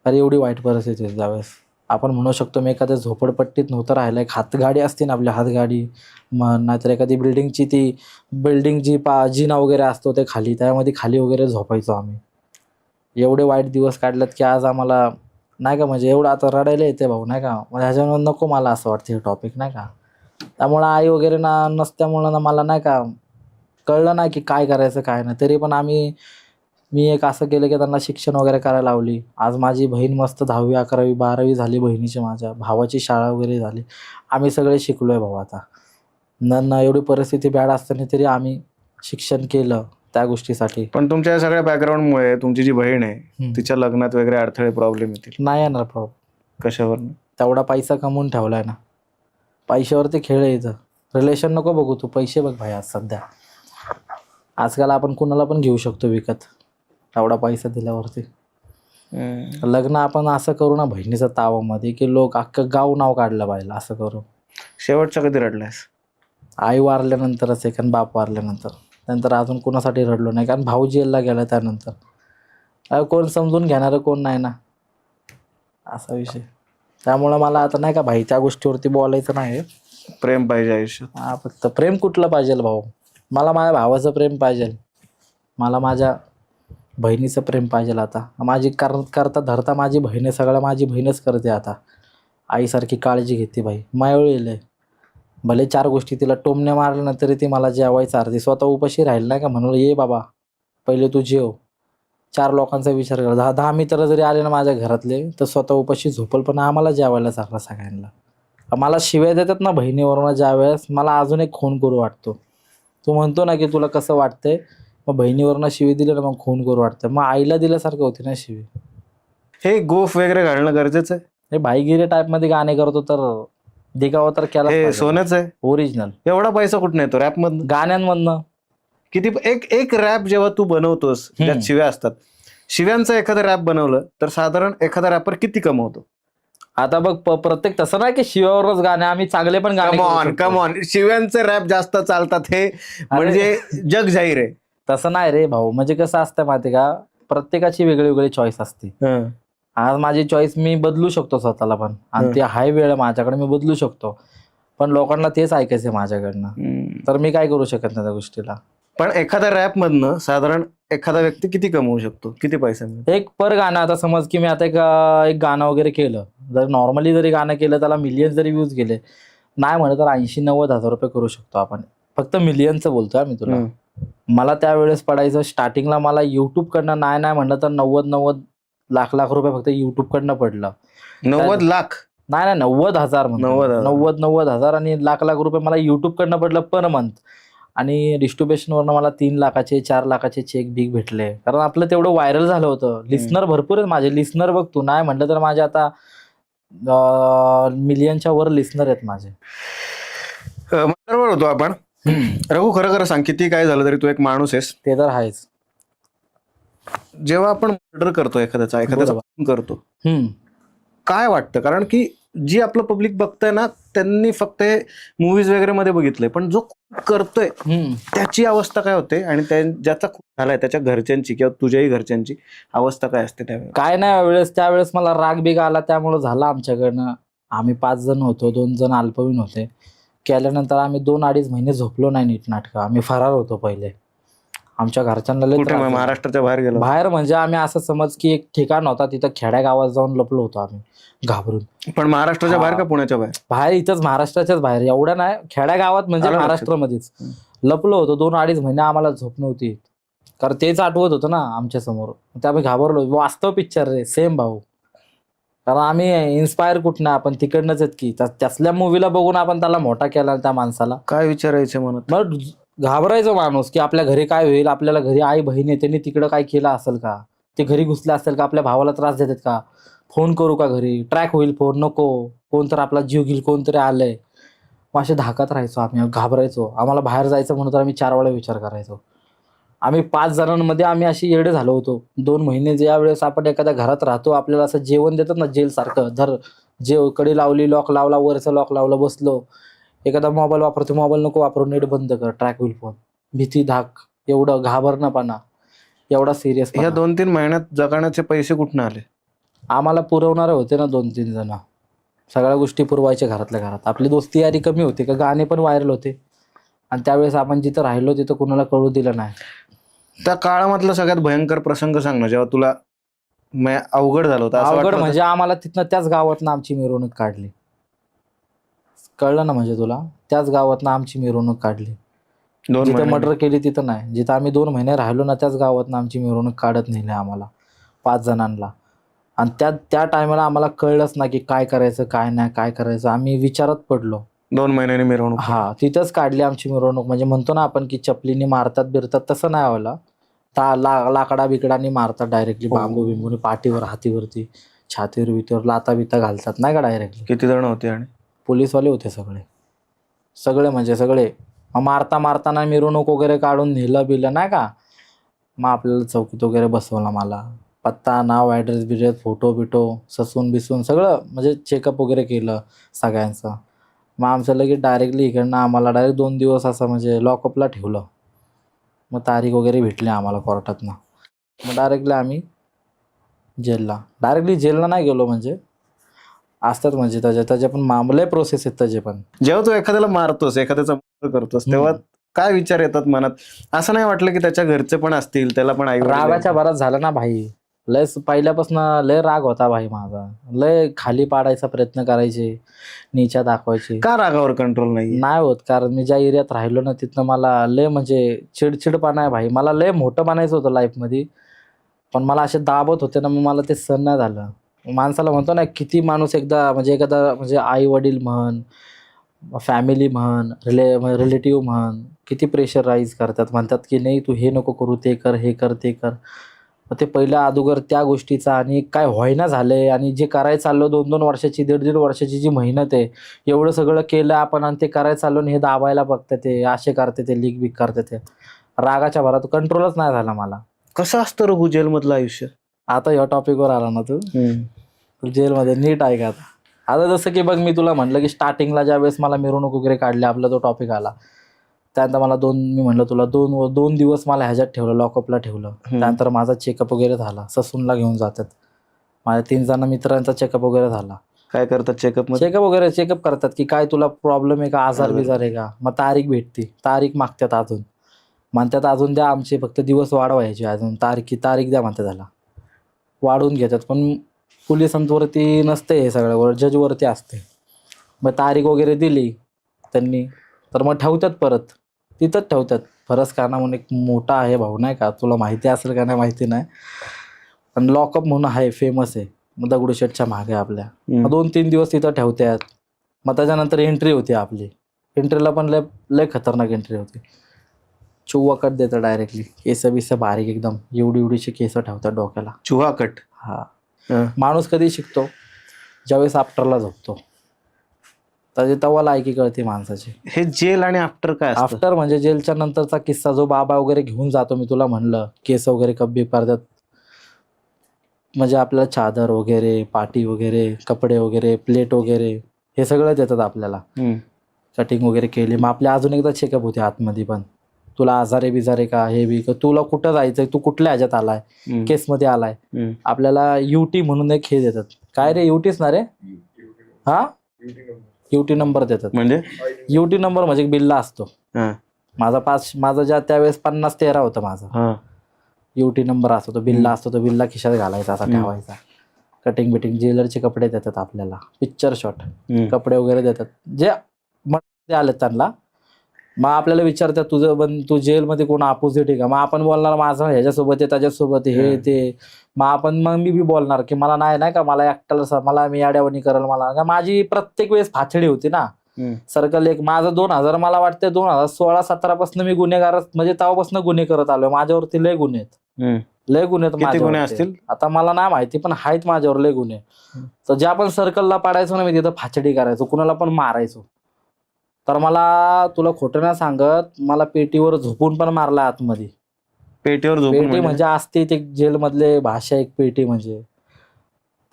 अरे एवढी वाईट परिस्थिती होती त्यावेळेस. आपण म्हणू शकतो मी एखाद्या झोपडपट्टीत नव्हतं राहिलं. एक हातगाडी असते ना आपल्या, हातगाडी नाहीतर एखादी बिल्डिंगची ती बिल्डिंग जी जिना वगैरे असतो ते खाली, त्यामध्ये खाली वगैरे झोपायचो आम्ही. एवढे वाईट दिवस काढलेत की आज आम्हाला नाही का, म्हणजे एवढं आता रडायला येते भाऊ नाही का. म्हणजे ह्याच्यावर नको मला असं वाटतं हे टॉपिक नाही का. त्यामुळं आई वगैरे नसल्यामुळं ना मला नाही का कळलं नाही की काय करायचं काय नाही. तरी पण मी एक असं केलं की त्यांना शिक्षण वगैरे करायला लावली. आज माझी बहीण मस्त 10वी 11वी 12वी झाली बहिणीची, माझ्या भावाची शाळा वगैरे झाली. आम्ही सगळे शिकलोय भाऊ आता. न एवढी परिस्थिती बॅड असताना तरी आम्ही शिक्षण केलं त्या गोष्टीसाठी. पण तुमच्या या सगळ्या बॅकग्राऊंडमुळे तुमची जी बहीण आहे हम्म. तिच्या लग्नात वगैरे अडथळे प्रॉब्लेम येतील. नाही येणार प्रॉब्लेम. कशावर? तेवढा पैसा कमवून ठेवलाय ना, पैशावरती खेळ आहे इथं. रिलेशन नको बघू तू, पैसे बघ भाई. आज सध्या आजकाल आपण कुणाला पण घेऊ शकतो विकत एवढा पैसा दिल्यावरती. लग्न आपण असं करू ना बहिणीच्या तावामध्ये की लोक अख्खं गाव नाव काढलं पाहिजे असं करू. शेवटचा कधी रडलायस? आई वारल्यानंतरच आहे, कारण बाप वारल्यानंतर. नंतर अजून कोणासाठी रडलो नाही, कारण भाऊ जेलला गेला त्यानंतर. कोण समजून घेणारं कोण नाही ना, असा विषय. त्यामुळं मला आता नाही का भाई त्या गोष्टीवरती बोलायचं नाही. प्रेम पाहिजे आयुष्यात. हा, फक्त प्रेम कुठलं पाहिजे भाऊ? मला माझ्या भावाचं प्रेम पाहिजे, मला माझ्या बहिणीचं प्रेम पाहिजे. आता माझी करता धरता माझी बहीण आहे, सगळं माझी बहीणच करते आता. आईसारखी काळजी घेते भाई. मायवळील आहे. भले 4 गोष्टी तिला टोमणे मारल्या ना तरी ती मला जेवायचं अर्धी. स्वतः उपाशी राहील नाही का, म्हणून ये बाबा पहिले तू जेव. 4 लोकांचा विचार कर. 10 मित्र जरी आले ना माझ्या घरातले तर स्वतः उपाशी झोपल, पण आम्हाला जेवायला चालला सगळ्यांना. मला शिव्या देतात ना बहिणीवरून ज्यावेळेस, मला अजून एक खून करू वाटतो. तू म्हणतो ना की तुला कसं वाटतंय, मग बहिणीवरनं शिवी दिली ना मग खून करू वाटतं. मग आईला दिल्यासारखं होती ना शिवी. हे गोफ वगैरे घालणं गरजेचं आहे? हे भाईगिरी टाईपमध्ये गाणे करतो तर दिगावा तर केला. हे सोनंच आहे. ओरिजिनल. एवढा पैसा कुठून येतो रॅप मधनं? गाण्यांमधनं. किती एक रॅप जेव्हा तू बनवतोस ज्यात शिव्या असतात, शिव्यांचं एखादं रॅप बनवलं तर साधारण एखादा रॅपर किती कमवतो? आता बघ प्रत्येक तसं नाही की शिवावरच गाणे, आम्ही चांगले पण गाणे करू शकतो. कम ऑन शिव्यांचे रॅप जास्त चालतात हे म्हणजे जग जाहीर आहे. तसं नाही रे भाऊ. म्हणजे कसं असतं माहिती का, प्रत्येकाची वेगळी वेगळी चॉईस असते. आज माझी चॉईस मी बदलू शकतो स्वतःला पण, आणि ती हाय वेळ माझ्याकडे मी बदलू शकतो, पण लोकांना तेच ऐकायचंय माझ्याकडनं, तर मी काय करू शकत नाही त्या गोष्टीला. पण एखाद्या रॅप मधनं साधारण एखादा व्यक्ती किती कमवू शकतो, किती पैसा मिळतो? एक पर गाणं, आता समज की मी आता एक गाणं वगैरे केलं, जर नॉर्मली जरी गाणं केलं त्याला मिलियन्स जरी व्ह्यूज गेले, नाही म्हणत तर 80-90 हजार रुपये करू शकतो आपण. फक्त मिलियनचं बोलतोय आम्ही तुला. मला त्यावेळेस पडायचं स्टार्टिंगला, मला युट्यूब कडनं नाही म्हणलं तर 90 लाख रुपये फक्त युट्यूब कडनं पडलं. 90 लाख? नाही 90,000. 90,000 आणि लाख रुपये मला युट्यूब कडनं पडलं पर मंथ. आणि डिस्ट्रीब्युशनवरनं मला 3 लाखाचे 4 लाखाचे चेक बिग भेटले, कारण आपलं तेवढं व्हायरल झालं होतं. लिस्नर भरपूर आहेत माझे. लिस्नर बघ तू, नाही म्हटलं तर माझे आता मिलियनच्या वर लिस्नर आहेत माझे. बरोबर होतो आपण. रघु, खरं सांग, किती काय झालं तरी तू एक माणूस आहेस. ते तर आहेच. जेव्हा आपण मर्डर करतो एखाद्याचा खून करतो, काय वाटतं? कारण की जी आपलं पब्लिक बघतंय ना, त्यांनी फक्त हे मूवीज वगैरे मध्ये बघितलंय, पण जो करतोय त्याची अवस्था काय होते, आणि ज्याचा खून झालाय त्याच्या घरच्यांची किंवा तुझ्याही घरच्यांची अवस्था काय असते त्यावेळेस? काय नाही, त्यावेळेस मला राग बिग आला, त्यामुळे झालं आमच्याकडनं. आम्ही 5 जण होतो, 2 जण अल्पवयीन होते. केल्यानंतर आम्ही 2-2.5 महिने झोपलो नाही नीट नाटकं. आम्ही फरार होतो पहिले. आमच्या घरच्यांना महाराष्ट्राच्या बाहेर गेलो? बाहेर म्हणजे आम्ही असं समज की एक ठिकाण होता, तिथं खेड्या गावात जाऊन लपलो होतो आम्ही घाबरून. पण महाराष्ट्राच्या बाहेर का पुण्याच्या बाहेर? बाहेर, इथंच महाराष्ट्राच्याच बाहेर. एवढं नाही, खेड्या गावात म्हणजे महाराष्ट्रामध्येच लपलो होतो. 2-2.5 महिने आम्हाला झोप नव्हती, कारण तेच आठवत होतं ना आमच्या समोर. त्या आम्ही घाबरलो. वास्तव पिक्चर रे, सेम भाऊ. कारण आम्ही इन्स्पायर कुठं, आपण तिकडनंच आहेत की त्यासल्या मूवीला बघून आपण त्याला मोठा केला. त्या माणसाला काय विचारायचं म्हणत, मग घाबरायचं माणूस की आपल्या घरी काय होईल, आपल्याला घरी आई बहीण आहे, त्यांनी तिकडं काय केलं असेल का, ते घरी घुसले असेल का, आपल्या भावाला त्रास देतात का, फोन करू का घरी, ट्रॅक होईल फोन, नको, कोणतर आपला जीव घेईल, कोणतरी आलंय. मग असे धाकात राहायचो आम्ही, घाबरायचो. आम्हाला बाहेर जायचं म्हणून तर आम्ही 4 वेळा विचार करायचो. आम्ही 5 जणांमध्ये आम्ही अशी येडे झालो होतो. 2 महिने ज्या वेळेस आपण एखाद्या घरात राहतो, आपल्याला असं जेवण देतात ना जेल सारखं, जेव कडी लावली, लॉक लावला, वरचं लॉक लावलं, बसलो. एखादा मोबाईल वापरतो, मोबाईल नको वापरू, नेट बंद कर, ट्रॅक होईल फोन. भीती, धाक, एवढं घाबरणंपणा, एवढा सिरियस. या 2-3 महिन्यात जगण्याचे पैसे कुठून आले? आम्हाला पुरवणारे होते ना 2-3 जण, सगळ्या गोष्टी पुरवायच्या घरातल्या घरात. आपली दोस्ती यारी कमी होती का, गाणे पण व्हायरल होते, आणि त्यावेळेस आपण जिथं राहिलो तिथं कुणाला कळू दिलं नाही. त्या काळामधला सगळ्यात भयंकर प्रसंग सांग ना, जेव्हा तुला अवघड झालं होतं? अवघड म्हणजे आम्हाला तिथनं त्याच गावातनं आमची मिरवणूक काढली. कळलं ना म्हणजे तुला, त्याच गावातनं आमची मिरवणूक काढली. 2 जिथं महिने मर्डर केली तिथं नाही, जिथं आम्ही 2 महिने राहिलो ना त्याच गावातनं आमची मिरवणूक काढत नेली आम्हाला 5 जणांना. आणि त्या टायमाला आम्हाला कळलंच ना की काय करायचं काय नाही काय करायचं. आम्ही विचारात पडलो. 2 महिन्यांनी मिरवणूक. हा तिथंच काढली आमची मिरवणूक. म्हणजे म्हणतो ना आपण की चपलीने मारतात बिरतात, तसं नाही व्हायला. लाकडा बिकडानी मारतात डायरेक्टली, बांबू बिंबूने पाठीवर हातीवरती छातीवर बितीवर लाता बिता घालतात नाही का डायरेक्टली. किती जण होते आणि पोलीसवाले होते सगळे म्हणजे सगळे. मग मारताना मिरवणूक वगैरे काढून नेलं बिलं नाही का. मग आपल्याला चौकीत वगैरे बसवलं. मला पत्ता नाव ॲड्रेस बिड्रेस फोटो बिटो ससून बिसून सगळं म्हणजे चेकअप वगैरे केलं सगळ्यांचं. मग आमचं लगेच डायरेक्टली इकडनं आम्हाला डायरेक्ट 2 दिवस असं म्हणजे लॉकअपला ठेवलं. मग तारीख वगैरे भेटली आम्हाला कोर्टातनं. मग डायरेक्टली आम्ही जेलला नाही गेलो. म्हणजे असतात म्हणजे त्याचे पण मामले प्रोसेस आहेत त्याचे पण. जेव्हा तू एखाद्याला मारतोस, एखाद्याचा मर्डर करतोस, तेव्हा काय विचार येतात मनात? असं नाही वाटलं की त्याच्या घरचे पण असतील, त्याला पण आई रागाच्या भरात झालं ना भाई. लय पहिल्यापासून लय राग होता भाई माझा. लय खाली पाडायचा प्रयत्न करायचे, नीचा दाखवायचे. का रागावर कंट्रोल नाही? नाही होत, कारण मी ज्या एरियात राहिलो ना तिथनं मला लय म्हणजे चिडचिडपणा आहे भाई. मला लय मोठं बनायचं होतं लाईफमध्ये, पण मला असे दाबत होते ना, मग मला ते सहन नाही झालं. माणसाला म्हणतो ना, किती माणूस एखादा म्हणजे आई वडील म्हण, फॅमिली म्हण, रिलेटिव्ह म्हण, किती प्रेशराईज करतात. म्हणतात की नाही तू हे नको करू, ते कर, हे कर, ते कर. मग ते पहिल्या अगोदर त्या गोष्टीचा आणि काय व्हायना झालंय आणि जे करायला चाललो 2-2 वर्षाची 1.5-1.5 वर्षाची जी मेहनत आहे, एवढं सगळं केलं आपण आणि ते करायला चाललो आणि हे दाबायला बघते ते असे करते ते लीक बिक करते ते. रागाच्या भरात कंट्रोलच नाही झाला मला. कसं असतं रघु जेलमधलं आयुष्य? आता ह्या टॉपिकवर आला ना तू जेलमध्ये नीट आहे का आता जसं की बघ मी तुला म्हटलं की स्टार्टिंगला ज्या वेळेस मला मिरवणूक वगैरे काढली आपला तो टॉपिक आला, त्यानंतर मला मी म्हणलं तुला 2 दिवस मला ह्याच्यात ठेवलं, लॉकअपला ठेवलं. त्यानंतर माझा चेकअप वगैरे झाला, ससूनला घेऊन जातात. माझ्या 3 जण मित्रांचा चेकअप वगैरे झाला. काय करतात चेकअप मध्ये? चेकअप करतात की काय तुला प्रॉब्लेम आहे का, आजार बिजार आहे का. मग तारीख भेटते, तारीख मागतात अजून, म्हणतात अजून द्या, आमचे फक्त दिवस वाढवायचे अजून, तारीख द्या म्हणतात, त्याला वाढवून घेतात. पण पोलिसांवरती नसते हे सगळं, जजवरती असते. मग तारीख वगैरे दिली त्यांनी तर मग ठेवतात, परत तिथंच ठेवतात. फरसखाना म्हणून एक मोठा आहे भाऊ नाही का, तुला माहिती असेल का नाही माहिती नाही, पण लॉकअप म्हणून आहे, फेमस आहे. मग दगडूशेठच्या मागे आपल्या. मग 2-3 दिवस तिथं ठेवतात. मग त्याच्यानंतर एंट्री होती आपली. एंट्रीला पण लय खतरनाक एंट्री होती. चुव्वा कट देतं डायरेक्टली, केस बिस बारीक एकदम, एवढीचे केस ठेवतात डोक्याला. चुहा कट? हा. माणूस कधी शिकतो? ज्यावेळेस आफ्टरला झोपतो, त्याची तेव्हा लायकी कळते माणसाची. हे जेल आणि आफ्टर काय असतं? आफ्टर म्हणजे जेलच्या नंतरचा किस्सा, जो बाबा वगैरे घेऊन जातो, मी तुला म्हणलं केस वगैरे कब्बी करतात, म्हणजे आपल्याला चादर वगैरे, पाटी वगैरे, कपडे वगैरे, प्लेट वगैरे हे सगळं देतात आपल्याला. कटिंग वगैरे केली. मग आपल्या अजून एकदा चेकअप होते आतमध्ये, पण तुला आजारे बिजारे का, हे बी का, तुला कुठं जायचंय, तू कुठल्या ह्याच्यात आलाय, केसमध्ये आलाय. आपल्याला युटी म्हणून एक हे देतात. काय रे, युटीच ना रे? हा, युटी नंबर देतात. म्हणजे युटी नंबर म्हणजे बिल्ला असतो. माझा ज्या त्यावेळेस 50-13 होतं माझं. युटी नंबर असतो, तो बिल्ला असतो, तो बिल्ला खिशात घालायचा, असा ठेवायचा. कटिंग बिटिंग, जेलरचे कपडे देतात आपल्याला, पिक्चर शॉट कपडे वगैरे देतात, जे आलेत त्यांना. मग आपल्याला विचारतात तू जेलमध्ये कोण अपोजिट आहे का, मग आपण बोलणार माझं ह्याच्यासोबत आहे, त्याच्यासोबत हे ते. मग मी बी बोलणार की मला नाही का, मला एकट्याला, मला मी याड्यावणी करेल, मला माझी प्रत्येक वेळेस फाछडी होती ना. सर्कल एक माझं 2000 मला वाटतं 2016-17 पासून मी गुन्हेगार, म्हणजे तेव्हापासून गुन्हे करत आलोय. माझ्यावरती लय गुन्हे आहेत, लय गुन्हे आहेत. किती गुन्हे असतील आता मला नाही माहिती, पण आहेत माझ्यावर लय गुन्हे. तर ज्या पण सर्कलला पाडायचो ना मी, तिथं फाछडी करायचो, कुणाला पण मारायचो. तर मला तुला खोटं नाही सांगत, मला पेटीवर झोपून पण मारला आतमध्ये. पेटीवर झोपून? पेटी म्हणजे असते ते जेलमधले भाषा, एक पेटी म्हणजे.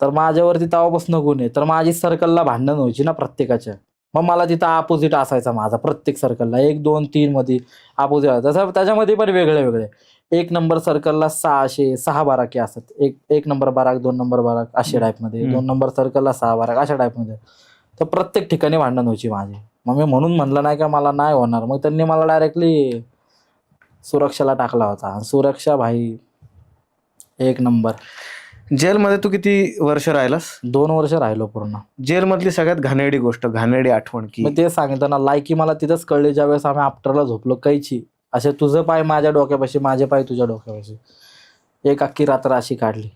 तर माझ्यावरती तेव्हापासून गुन्हे. तर माझी सर्कलला भांडण व्हायची ना प्रत्येकाच्या. मग मला तिथं अपोजिट असायचा माझा, प्रत्येक सर्कलला 1, 2, 3 मध्ये अपोजिट. तसं त्याच्यामध्ये पण वेगळे 1 नंबर सर्कलला 6 बाराकी असतात. एक नंबर बाराक, 2 नंबर बाराक अशा टाईपमध्ये, 2 नंबर सर्कलला 6 बाराक अशा टाईपमध्ये. तर प्रत्येक ठिकाणी भांडण व्हायची माझी. मग मी म्हणून म्हणलं नाही का मला नाही होणार, मग त्यांनी मला डायरेक्टली सुरक्षाला टाकला होता. सुरक्षा भाई 1 नंबर. जेलमध्ये तू किती वर्ष राहिलास? 2 वर्ष राहिलो पूर्ण. जेलमधली सगळ्यात घाणेरडी गोष्ट, घाणेरडी आठवण की? मी ते सांगितलं ना, लायकी मला तिथंच कळली ज्यावेळेस आम्ही आफ्टरला झोपलो कैची. असे तुझं पाय माझ्या डोक्यापाशी, माझे पाय तुझ्या डोक्यापाशी. एक अख्खी रात्र अशी काढली.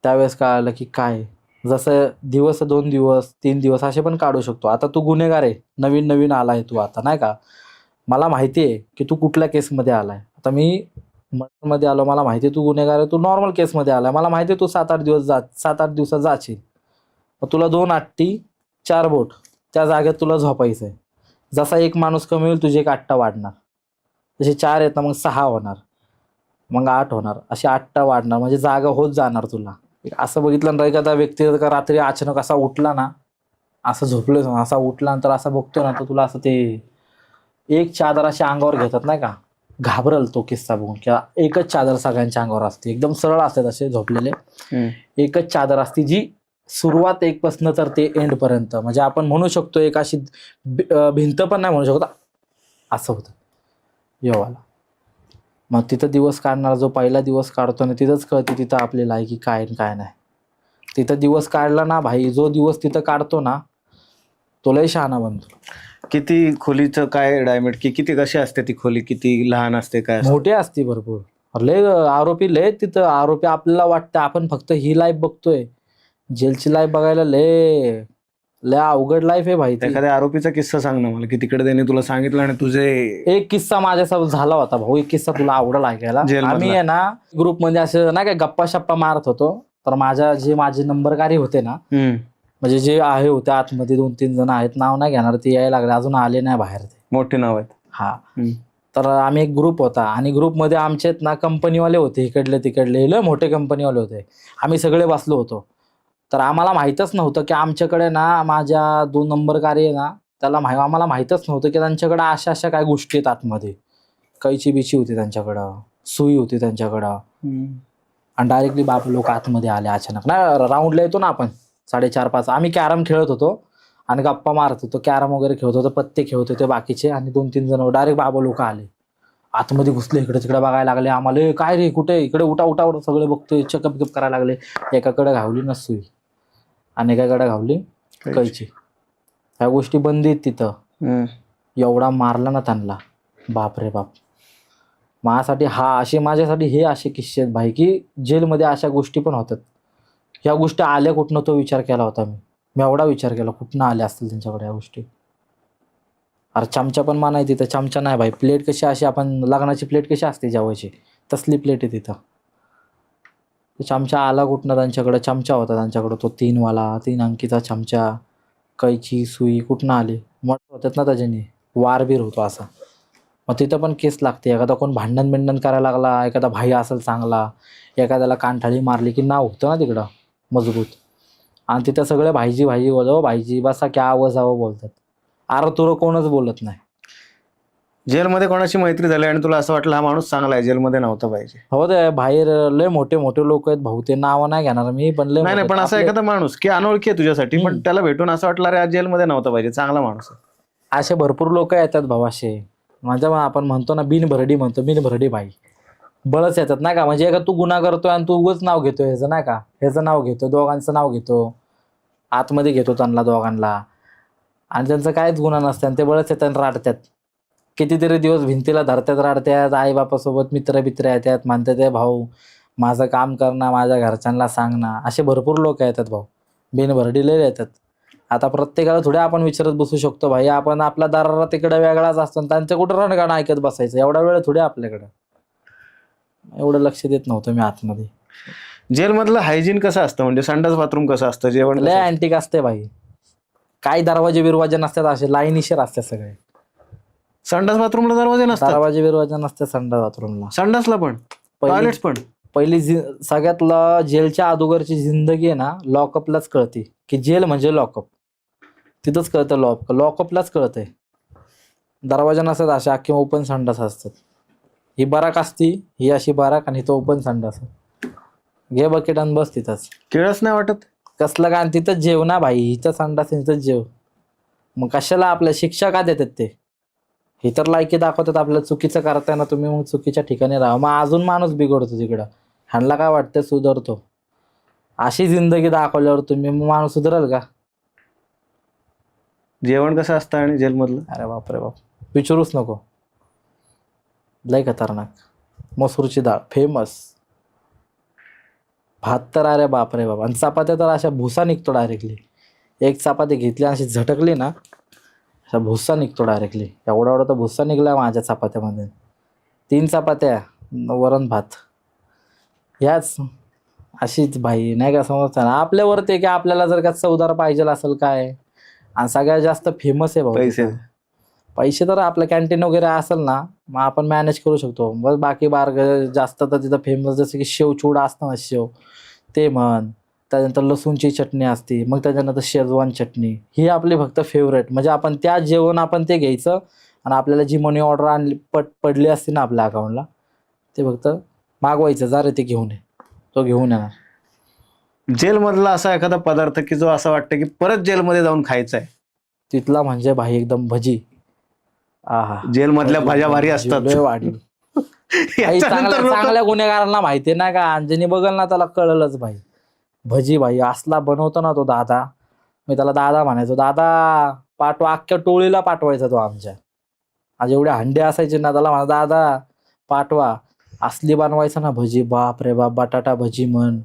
त्यावेळेस कळालं की काय, जसं दिवस 2 दिवस 3 दिवस असे पण काढू शकतो. आता तू गुन्हेगार आहे, नवीन नवीन आलाय तू आता, नाही का? मला माहिती आहे की तू कुठल्या केसमध्ये आलाय. आता मी मर्डरमध्ये आलो, मला माहिती आहे तू गुन्हेगार आहे. तू नॉर्मल केसमध्ये आलाय, मला माहिती आहे तू 7-8 दिवसात जाशील. मग तुला 2 आट्टी 4 बोट, त्या जागेत तुला झोपायचं आहे. जसा एक माणूस कमी होईल तुझे 1 आट्टा वाढणार. जसे 4 आहेत ना, मग 6 होणार, मग 8 होणार, असे 8 वाढणार, म्हणजे जागा होत जाणार तुला. असं बघितलं ना एखादा व्यक्ती का रात्री अचानक असा उठला ना, असं झोपलं असा उठला नंतर असं बघतो ना, तर तुला असं ते एक चादर अशी अंगावर घेतात नाही का, घाबरल तो किस्सा बघून. किंवा एकच चादर सगळ्यांच्या अंगावर असते, एकदम सरळ असतात असे झोपलेले. एकच चादर असते जी सुरुवात 1 पासून तर ते एंड पर्यंत, म्हणजे आपण म्हणू शकतो एक अशी भिंत पण नाही म्हणू शकतो, असं होतं येवाला. मग तिथं दिवस काढणार, जो पहिला दिवस काढतो ना तिथंच कळते तिथं आपली लायकी काय आणि काय नाही. तिथं दिवस काढला ना भाई, जो दिवस तिथं काढतो ना तो लय शहाणा बनतो. किती खोलीचं काय डायमेंड की किती, कशी असते ती खोली, किती लहान असते काय असते? मोठी असते भरपूर. लय आरोपी लय तिथं. आरोपी आपल्याला वाटतं आपण फक्त ही लाईफ बघतोय, जेलची लाईफ बघायला लय लय अवघड लाईफ आहे भाई ती. एखाद्या आरोपीचा किस्सा सांग ना मला, की तिकडे त्यांनी तुला सांगितलं आणि तुझे. एक किस्सा माझ्यासोबत झाला होता भाऊ, एक किस्सा तुला आवडेल ऐकायला. जेलमधला? आम्ही आहे ना ग्रुपमध्ये असं नाही काय गप्पा शप्पा मारत होतो, तर माझे नंबरकारी होते ना, म्हणजे जे आहे होते आतमध्ये 2-3 जण आहेत, नाव नाही घेणार, ते यायला लागले, अजून आले नाही बाहेर ते. मोठे नाव आहेत. हा. तर आम्ही एक ग्रुप होता आणि ग्रुपमध्ये आमचे ना कंपनीवाले होते, इकडले तिकडले लय मोठे कंपनीवाले होते. आम्ही सगळे बसलो होतो. तर आम्हाला माहीतच नव्हतं की आमच्याकडे ना, माझ्या 2 नंबरकारी आहे ना, आम्हाला माहीतच नव्हतं की त्यांच्याकडं अशा काय गोष्टी आहेत आतमध्ये. कैची बिची होती त्यांच्याकडं, सुई होती त्यांच्याकडं, आणि डायरेक्टली बाप लोक आतमध्ये आले अचानक. नाही राऊंडला येतो ना आपण 4:30-5, आम्ही कॅरम खेळत होतो आणि गप्पा मारत होतो, कॅरम वगैरे खेळत होतो, पत्ते खेळत होते बाकीचे, आणि 2-3 जण डायरेक्ट बाबा लोक आले आतमध्ये, घुसले इकडे तिकडे बघायला लागले आम्हाला. काय रे कुठे, इकडे उठा सगळे बघतोय, चेकअप करायला लागले. एकाकडे घावली ना सुई आणि एकाकडे घावली कैची. ह्या गोष्टी बंद आहेत तिथं. एवढा मारला ना त्यांना, बाप रे बाप. माझ्यासाठी हे असे किस्से आहेत भाई, की जेलमध्ये अशा गोष्टी पण होतात. ह्या गोष्टी आल्या कुठनं तो विचार केला होता मी एवढा विचार केला कुठनं आल्या असतील त्यांच्याकडे ह्या गोष्टी. अरे चमचा पण मानायची तिथं, चमचा नाही भाई. प्लेट कशी अशी आपण लग्नाची प्लेट कशी असते जेवायची, तसली प्लेट आहे तिथं. चमचा आला कुठनं त्यांच्याकडे, चमचा होता त्यांच्याकडं तो 3 अंकीचा चमचा. कैची सुई कुठनं आली, मोठं होतात ना त्याच्याने, वारबीर होतो असा. मग तिथं पण केस लागते. एखादा कोण भांडण करायला लागला, एखादा भाई असेल चांगला, एखाद्याला कानठाळी मारली की नाव होतं ना तिकडं मजबूत. आणि तिथं सगळे भाईजी बोलव, भाईजी बसा क्या आवाजावं बोलतात. अरे तुला कोणच बोलत नाही. जेलमध्ये कोणाची मैत्री झाली आणि तुला असं वाटलं हा माणूस चांगला आहे, जेलमध्ये नव्हता पाहिजे? हो ते बाहेर लय मोठे लोक आहेत भाऊ, ते नाव नाही घेणार मी, पण लय नाही पण असा एखादा माणूस की अनोळखी आहे तुझ्यासाठी, पण त्याला भेटून असं वाटलं अरे आज जेलमध्ये नव्हता पाहिजे, चांगला माणूस आहे. असे भरपूर लोक येतात भाऊ असे. आपण म्हणतो ना बिनभरडी भाई, बळच येतात नाही का. म्हणजे एका तू गुन्हा करतोय आणि तू उगाच नाव घेतोय ह्याचं नाही का, ह्याचं नाव घेतो, दोघांचं नाव घेतो, आतमध्ये घेतो त्यांना दोघांना, आणि त्यांचं काहीच गुन्हा नसतं आणि ते बळच येतात राडतात. कितीतरी दिवस भिंतीला धरतात, राडतात, आई बापासोबत मित्र येतात, म्हणतात ते भाऊ माझं काम कर ना, माझ्या घरच्यांना सांग ना. असे भरपूर लोक येतात भाऊ, बिनभरडीले येतात. आता प्रत्येकाला थोडे आपण विचारत बसू शकतो भाई, आपण आपला दाराला तिकडे वेगळाच असतो, त्यांचं कुठं रणगाणं ऐकत बसायचं, एवढा वेळ थोडे आपल्याकडं. एवढं लक्ष देत नव्हतं मी आतमध्ये. जेलमधलं हायजीन कसं असतं, म्हणजे संडास बाथरूम कसं असतं, जेवण लय अँटिक असते भाई. काही दरवाजे नसतात, असे लाईनीशीर असतात सगळे. संडास बाथरूमला दरवाजे नसतात? दरवाजे नसतात संडास बाथरूमला. संडासला पण, टॉयलेट्स पण? पहिली सगळ्यात जेलच्या अगोदरची जिंदगी आहे ना, लॉकअपलाच कळते की जेल म्हणजे लॉकअप. तिथंच कळतं लॉकअपलाच कळतंय. दरवाजा नसतात अशा, किंवा ओपन संडास असतात. ही बराक असती, ही अशी बराक, आणि तो ओपन संडास. घे बकेट आणि बस तिथंच. किळस नाही वाटत कसलं काय, तिथंच जेव ना भाई, इथं संडास इथंच जेव. मग कशाला आपल्या शिक्षा का देतात ते? हे तर लायकी दाखवतात आपल्याला, चुकीचं करताय ना तुम्ही, मग चुकीच्या ठिकाणी राहा. मग अजून माणूस बिघडतो तिकडं. ह्यांना काय वाटतं सुधारतो, अशी जिंदगी दाखवल्यावर तुम्ही मग माणूस सुधरल का? जेवण कसं असतं आणि जेलमधलं? अरे बापरे बाप, विचारूच नको. लय खतरनाक. मसूरची डाळ फेमस. भात तर अरे बापरे बाप. आणि चपात्या तर अशा भुसा निघतो डायरेक्टली. एक चपाती घेतली आणि अशी झटकली ना, असा भुस्सा निघतो डायरेक्टली. एवढा एवढा तर भुस्सा निघला माझ्या चपात्यामध्ये. 3 चपात्या, वरण भात. याच अशीच भाई नाही का, समजतं ना आपल्यावरती की आपल्याला जर का चवदार पाहिजे असेल काय. आणि सगळ्यात जास्त फेमस आहे भाऊ पैसे. तिथं. पैसे तर आपलं कॅन्टीन वगैरे असेल ना, मग आपण मॅनेज करू शकतो. बस बाकी जास्त तर तिथं फेमस जसं की शेव चिवडा असतं ना, शेव ते म्हण. त्यानंतर लसूणची चटणी असते, मग त्याच्यानंतर शेजवान चटणी. ही आपली फक्त फेवरेट. म्हणजे आपण त्या जेवण आपण ते घ्यायचं आणि आपल्याला जी मनी ऑर्डर आणली पडली असते ना आपल्या अकाउंटला, ते फक्त मागवायचं, जा रे ते घेऊन ये. तो घेऊन येणार. जेलमधला असा एखादा पदार्थ की जो असं वाटतं की परत जेलमध्ये जाऊन खायचा आहे? तिथला म्हणजे भाई एकदम भजी. आहा, जेलमधल्या भाज्या भारी भजी असतात. लय वाढली. काही याच्यानंतर लोकं- चांगल्या गुन्हेगारांना माहिती नाही का, अंजनी बघल ना त्याला कळलंच भाई. भजी भाई असला बनवतो ना तो दादा. मी त्याला दादा म्हणायचो. दादा पाठवा, अख्ख्या टोळीला पाठवायचा तो आमच्या. आज एवढे हंडे असायचे ना, त्याला म्हणा दादा पाठवा. असली बनवायचा ना भजी, बाप रे बाप. बटाटा भजी म्हण,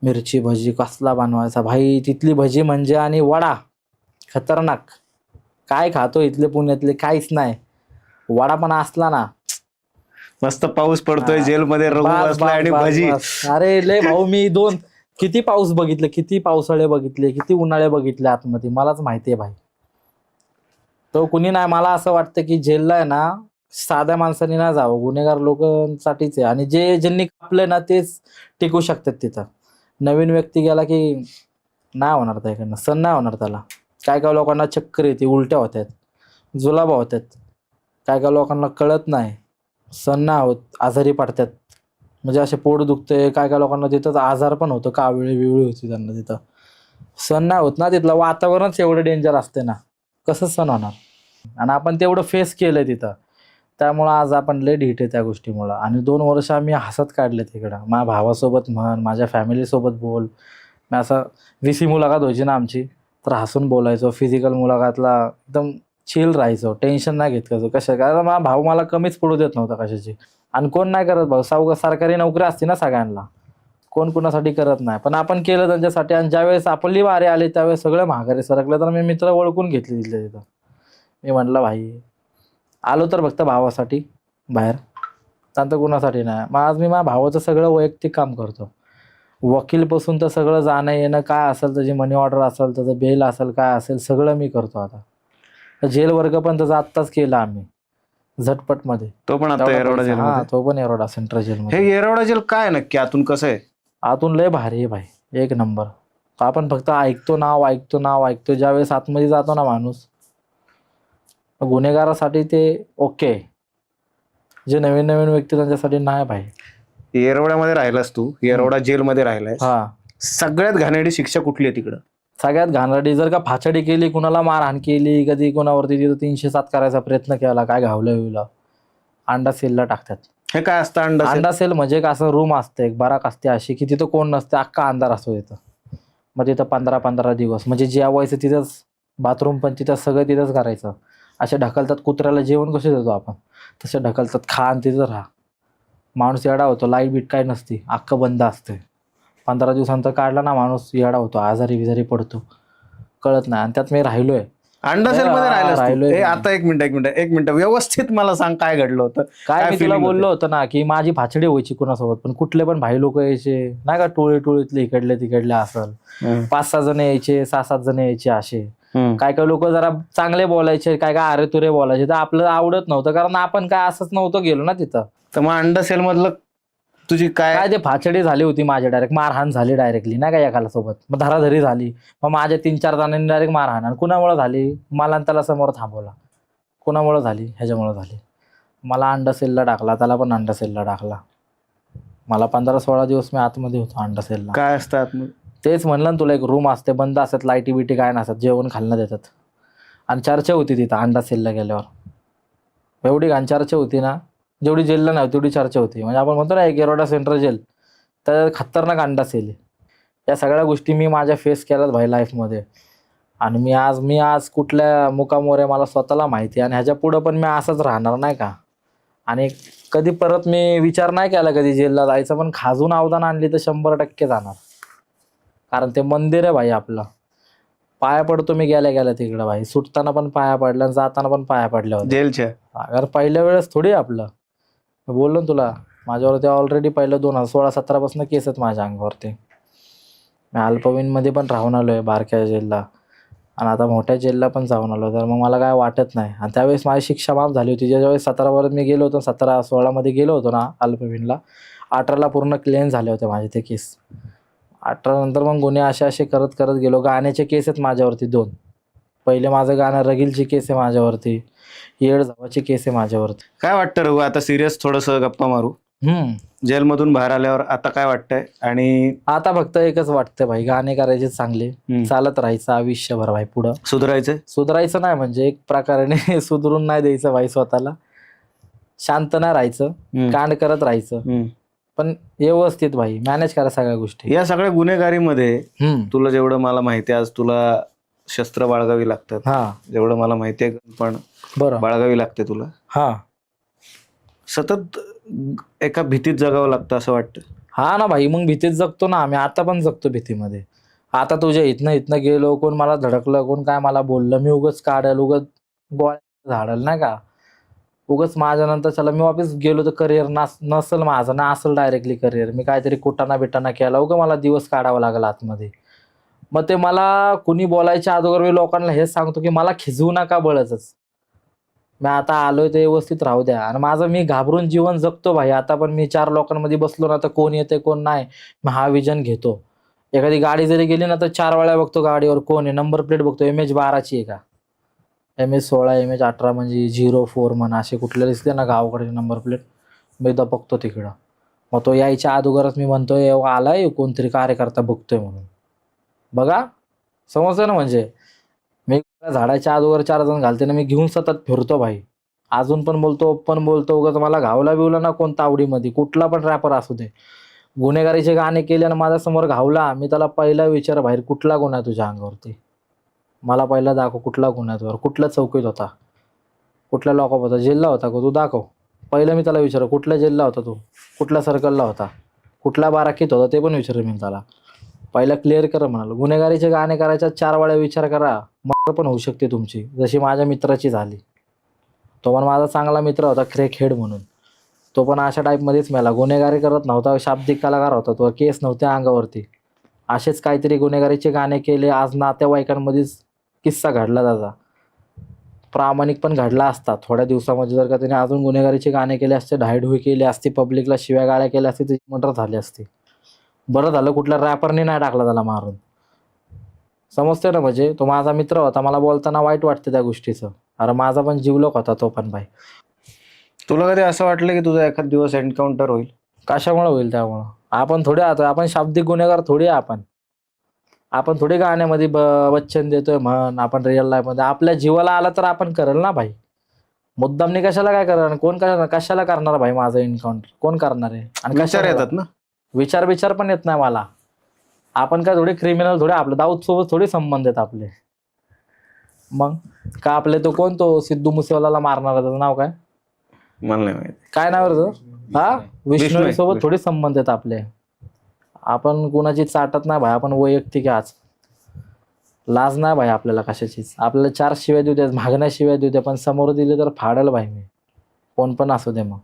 मिरची भजी, कसला बनवायचा भाई. तिथली भजी म्हणजे आणि वडा खतरनाक. काय खातो इथले पुण्यातले काहीच नाही. वडा पण असला ना, मस्त पाऊस पडतोय, हा. जेलमध्ये रघु बस, बसलाय आणि बस, बस, भजी. बस. अरे लय भाऊ, मी किती पाऊस बघितले, किती पावसाळे बघितले, किती उन्हाळे बघितले आतमध्ये, मलाच माहिती आहे भाई. तो कुणी नाही. मला असं वाटतं की जेलला आहे ना, साध्या माणसांनी नाही जावं, गुन्हेगार लोकांसाठीच आहे. आणि ज्यांनी कापले ना तेच टिकू शकतात तिथं. नवीन व्यक्ती गेला की नाही होणार त्याकडनं, सण नाही होणार त्याला. काय काय लोकांना चक्कर येते, उलट्या होत्यात, जुलाबा होत्यात. काय काय लोकांना कळत नाही, सण नाही होत, आजारी पडतात. म्हणजे असे पोट दुखते. काय काय लोकांना तिथं आजार पण होतं, कावळी बिवळी होती त्यांना तिथं. सण नाही होत ना, तिथलं वातावरणच एवढं डेंजर असते ना, कसं सण होणार. आणि आपण तेवढं फेस केलंय तिथं, त्यामुळं आज आपण लय ढीठ आहे त्या गोष्टीमुळं. आणि 2 वर्ष आम्ही हसत काढले तिकडं. माझ्या भावासोबत म्हण, माझ्या फॅमिलीसोबत बोल. मी असं VC मुलाखत व्हायची ना आमची, तर हसून बोलायचो. फिजिकल मुलाखतला एकदम चिल राहायचो, टेन्शन नाही घेत कसं कशा. कारण माझा भाऊ मला कमीच पडू देत नव्हता कशाची. आणि कोण नाही करत भाऊ, सरकारी नोकरी असते ना सगळ्यांना, कोण कुणासाठी करत नाही. पण आपण केलं त्यांच्यासाठी. आणि ज्यावेळेस आपली वारे आले त्यावेळेस सगळं महागारी सरकलं. तर मी मित्र ओळखून घेतले तिथल्या तिथं. मी म्हटलं भाई आलो तर फक्त भावासाठी बाहेर, त्यानंतर कुणासाठी नाही. मग आज मी माझ्या भावाचं सगळं वैयक्तिक काम करतो. वकीलपासून तर सगळं जाणं येणं काय असेल, त्याची मनी ऑर्डर असेल, त्याचं बेल असेल, काय असेल सगळं मी करतो आता. तर जेल वर्ग पण त्याचा आत्ताच केला आम्ही झटपटमध्ये. तो पण आता येरवडा हा, जेलमध्ये. तो पण येरवडा सेंट्रल जेलमध्ये. हे येरवडा जेल काय नक्की आतून कसं आहे? आतून लय भारी आहे भाई, एक नंबर. आपण फक्त ऐकतो नाव. ज्यावेळेस आतमध्ये जातो ना माणूस, गुन्हेगारासाठी ते ओके. जे नवीन नवीन व्यक्ती त्यांच्यासाठी नाही भाई. येरवड्यामध्ये राहिलास तू, येरवडा जेलमध्ये राहिलाय. हा, सगळ्यात घाणेरडी शिक्षा कुठली आहे तिकडं? सगळ्यात घाणेरडी जर का फाचडी केली, कुणाला मारहाण केली, कधी कोणावरती तिथं 307 करायचा प्रयत्न केला, काय घावलं विवलं, अंडा सेलला टाकतात. हे काय असतं अंडा सेल? अंडा सेल म्हणजे एक असं रूम असते, एक बराक असते अशी की तिथं कोण नसते, अख्खा अंधार असतो तिथं. मग तिथं 15-15 दिवस म्हणजे जेवायचं तिथंच, बाथरूम पण तिथं, सगळं तिथंच करायचं. असे ढकलतात, कुत्र्याला जेवण कसे देतो आपण तसे ढकलतात, खा आणि तिथं राहा. माणूस येडा होतो, लाईट बीट काय नसते, अख्खं बंद असते. 15 दिवसांतर काढला ना माणूस येडा होतो, आजारी बिजारी पडतो, कळत नाही. आणि त्यात मी राहिलोय अंडा सेल मध्ये राहिलास तू? राहिलोय ए, मी. आता एक मिनिट व्यवस्थित मला सांग काय घडलं होतं? काय मी तुला feeling बोललो होतं ना की माझी फाचडी व्हायची कुणासोबत पण, कुठले पण भाई लोक यायचे नाही का, टोळीतले इकडले तिकडले असल, 5-6 जण यायचे, 6-7 जण यायचे असे. काय काय लोक जरा चांगले बोलायचे, काय काय अरे तुरे बोलायचे, तर आपलं आवडत नव्हतं, कारण आपण काय असंच नव्हतं गेलो ना तिथं. तर मग अंडा सेल मधलं तुझी काय? काय ते फाचडी झाली होती माझी, डायरेक्ट मारहाण झाली डायरेक्टली नाही का एकाला सोबत, मग धराधरी झाली. मग माझ्या 3-4 जणांनी डायरेक्ट मारहाण. आणि कुणामुळे झाली? मला आणि त्याला समोर थांबवला. कुणामुळे झाली? ह्याच्यामुळे झाली. मला अंडा सेलला टाकला, त्याला पण अंडा सेलला टाकला. मला 15-16 दिवस मी आतमध्ये होतो अंडा सेलला. काय असतात? तेच म्हणलं ना तुला, एक रूम असते, बंद असतात, लाईटी बिटी काय नसतात, जेवण खालनं देतात. आणि चर्चा होती तिथं अंडा सेलला गेल्यावर, एवढी घाण चर्चा होती ना, जेवढी जेलला नाही तेवढी चर्चा होती. म्हणजे आपण म्हणतो ना एक येरवडा सेंट्रल जेल, तर खतरनाक अंडा सेल आहे. या सगळ्या गोष्टी मी माझ्या फेस केल्यात भाई लाईफमध्ये. आणि मी आज कुठल्या मुकामावर आहे मला स्वतःला माहिती आहे. आणि ह्याच्या पुढं पण मी असंच राहणार नाही का. आणि कधी परत मी विचार नाही केला कधी जेलला जायचं, पण खाजून अवदान आणली तर 100% जाणार. कारण ते मंदिर आहे भाई आपलं. पाया पडतो मी गेल्या गेल्या तिकडं भाई. सुटताना पण पाया पडल्या आणि जाताना पण पाया पडल्या होत्या. जेलच्या अगर पहिल्या वेळेस थोडी आपलं मी बोललो ना तुला, माझ्यावरती ऑलरेडी पहिलं 2016-17 पासून केस आहेत माझ्या अंगावरती. मी अल्पवयीनमध्ये पण राहून आलो आहे बारक्या जेलला, आणि आता मोठ्या जेलला पण जाऊन आलो. तर मग मला काय वाटत नाही. आणि त्यावेळेस माझी शिक्षा माफ झाली होती. ज्यावेळेस 17 मी गेलो होतो, 17-16 मध्ये गेलो होतो ना अल्पवयीनला, 18ला पूर्ण क्लीन झाले होते माझे ते केस. 18 नंतर मग गुन्हे असे करत करत गेलो. गाण्याचे केस आहेत माझ्यावरती 2. पहिले माझं गाणं रगीलची केस आहे माझ्यावरती, येड जावाची केस आहे माझ्यावरती. काय वाटतं रघु, आता सिरियस थोडंसं गप्पा मारू. जेलमधून बाहेर आल्यावर आता काय वाटतंय? आणि आता फक्त एकच वाटतं भाई, गाणे करायचे चांगले, चालत राहायचं आयुष्यभर भाई. पुढं सुधारायचंय? सुधारायचं नाही म्हणजे एक प्रकारे सुधरून नाही द्यायचं भाई स्वतःला. शांत नाही राहायचं, कांड करत राहायचं, पण व्यवस्थित भाई मॅनेज करा सगळ्या गोष्टी. या सगळ्या गुन्हेगारीमध्ये तुला जेवढं मला माहिती आहे, आज तुला शस्त्र बाळगावी लागतात. हा जेवढं मला माहिती आहे, पण बरं. बाळगावी लागते तुला. हा सतत एका भीतीत जगावं लागतं असं वाटतं. हा ना भाई, मग भीतीत जगतो ना आम्ही. आता पण जगतो भीतीमध्ये. आता तुझ्या इथनं गेलो, कोण मला धडकलं, कोण काय मला बोललं, मी उगच काढल, उगच गोळ्या झाडल नाही का. उगच माझ्या नंतर चला मी वापस गेलो तर करिअर नसल माझं ना, असेल डायरेक्टली करिअर. मी काहीतरी कुटाणा बिटाणा केला, उगं मला दिवस काढावा लागला आतमध्ये. मग ते मला कुणी बोलायच्या अगोदर मी लोकांना हेच सांगतो की मला खिजवू नका बळच. मी आता आलोय ते व्यवस्थित राहू द्या. आणि माझं मी घाबरून जीवन जगतो भाई. आता पण मी 4 लोकांमध्ये बसलो ना तर कोण येते कोण नाही, मी हा विजन घेतो. एखादी गाडी जरी गेली ना तर 4 वेळा बघतो गाडीवर कोण आहे, नंबर प्लेट बघतो, MH12ची आहे का, MH16, MH18 म्हणजे 04 म्हणा, असे कुठले दिसले ना गावाकडे नंबर प्लेट, मी दपकतो तिकडं. मग तो यायच्या अगोदरच मी म्हणतोय आलाय कोणतरी कार्यकर्ता बघतोय म्हणून. बघा समजतं ना. म्हणजे मी झाडाच्या अगोदर 4 जण घालते ना, मी घेऊन सतत फिरतो भाई. अजून पण बोलतो, ओपन बोलतो. उगाच मला घावला बिवला ना कोणता आवडीमध्ये, कुठला पण रॅपर असू दे, गुन्हेगारीचे गाणे केले ना माझ्यासमोर घावला, मी त्याला पहिला विचार बाहेर कुठला गुन्हा आहे तुझ्या अंगावरती, मला पहिला दाखव कुठला गुन्हा आहे तुझ्यावर, कुठल्या चौकीत होता, कुठल्या लॉकअप होता, जेलला होता का तू, दाखव. पहिलं मी त्याला विचार कुठल्या जेलला होता तू, कुठल्या सर्कलला होता, कुठल्या बाराकीत होता, ते पण विचार मी त्याला. पहिला क्लिअर करा म्हणाल. गुन्हेगारीचे गाणे करायच्या 4 वेळा विचार करा, मग पण होऊ शकते तुमची, जशी माझ्या मित्राची झाली. तो पण माझा चांगला मित्र होता, क्रेक हेड म्हणून. तो पण अशा टाईपमध्येच मेला. गुन्हेगारी करत नव्हता, शाब्दिक कलाकार होता तो, केस नव्हते अंगावरती. असेच काहीतरी गुन्हेगारीचे गाणे केले. आज नातेवाईकांमध्येच किस्सा घडला त्याचा. प्रामाणिक पण घडला असता. थोड्या दिवसामध्ये जर का त्याने अजून गुन्हेगारीचे गाणे केले असते, ढाईढुई केली असती, पब्लिकला शिव्या गाळ्या केल्या असती, त्याची मर्डर झाली असती. बरं झालं कुठल्या रॅपरने नाही टाकला त्याला मारून. समजते ना. म्हणजे तो माझा मित्र होता, मला बोलताना वाईट वाटतं त्या गोष्टीचं. अरे माझा पण जीवलक होता तो पण भाई. तुला कधी असं वाटलं की तुझा एखाद दिवस एन्काउंटर होईल? कशामुळे होईल? त्यामुळं आपण थोडे आता, आपण शाब्दिक गुन्हेगार थोडी आहे. आपण थोडी गाण्यामध्ये वचन देतोय म्हण, आपण रिअल लाईफमध्ये आपल्या जीवाला आला तर आपण करेल ना भाई. मुद्दामनी कशाला काय करणार, कोण करणार, कशाला करणार भाई माझं एन्काउंटर, कोण करणार आहे? आणि विचार येतात ना, विचार पण येत नाही मला. आपण काय थोडे क्रिमिनल थोडे, आपलं दाऊद सोबत थोडे संबंध आहेत आपले. मग का आपले तो कोण, तो सिद्धू मुसेवालाला मारणार, त्याचं नाव काय, मला नाही माहिती काय नाव आहे हा, विष्णू सोबत थोडे संबंध आहेत आपले. आपण कुणाची चाटत नाही भाई, आपण वैयक्तिक आज लाज नाही भाई आपल्याला कशाचीच. आपल्याला 4 शिव्या देऊ द्या, मागण्या शिव्या देऊ द्या, पण समोर दिले तर फाडल भाई मी, कोण पण असू दे. मग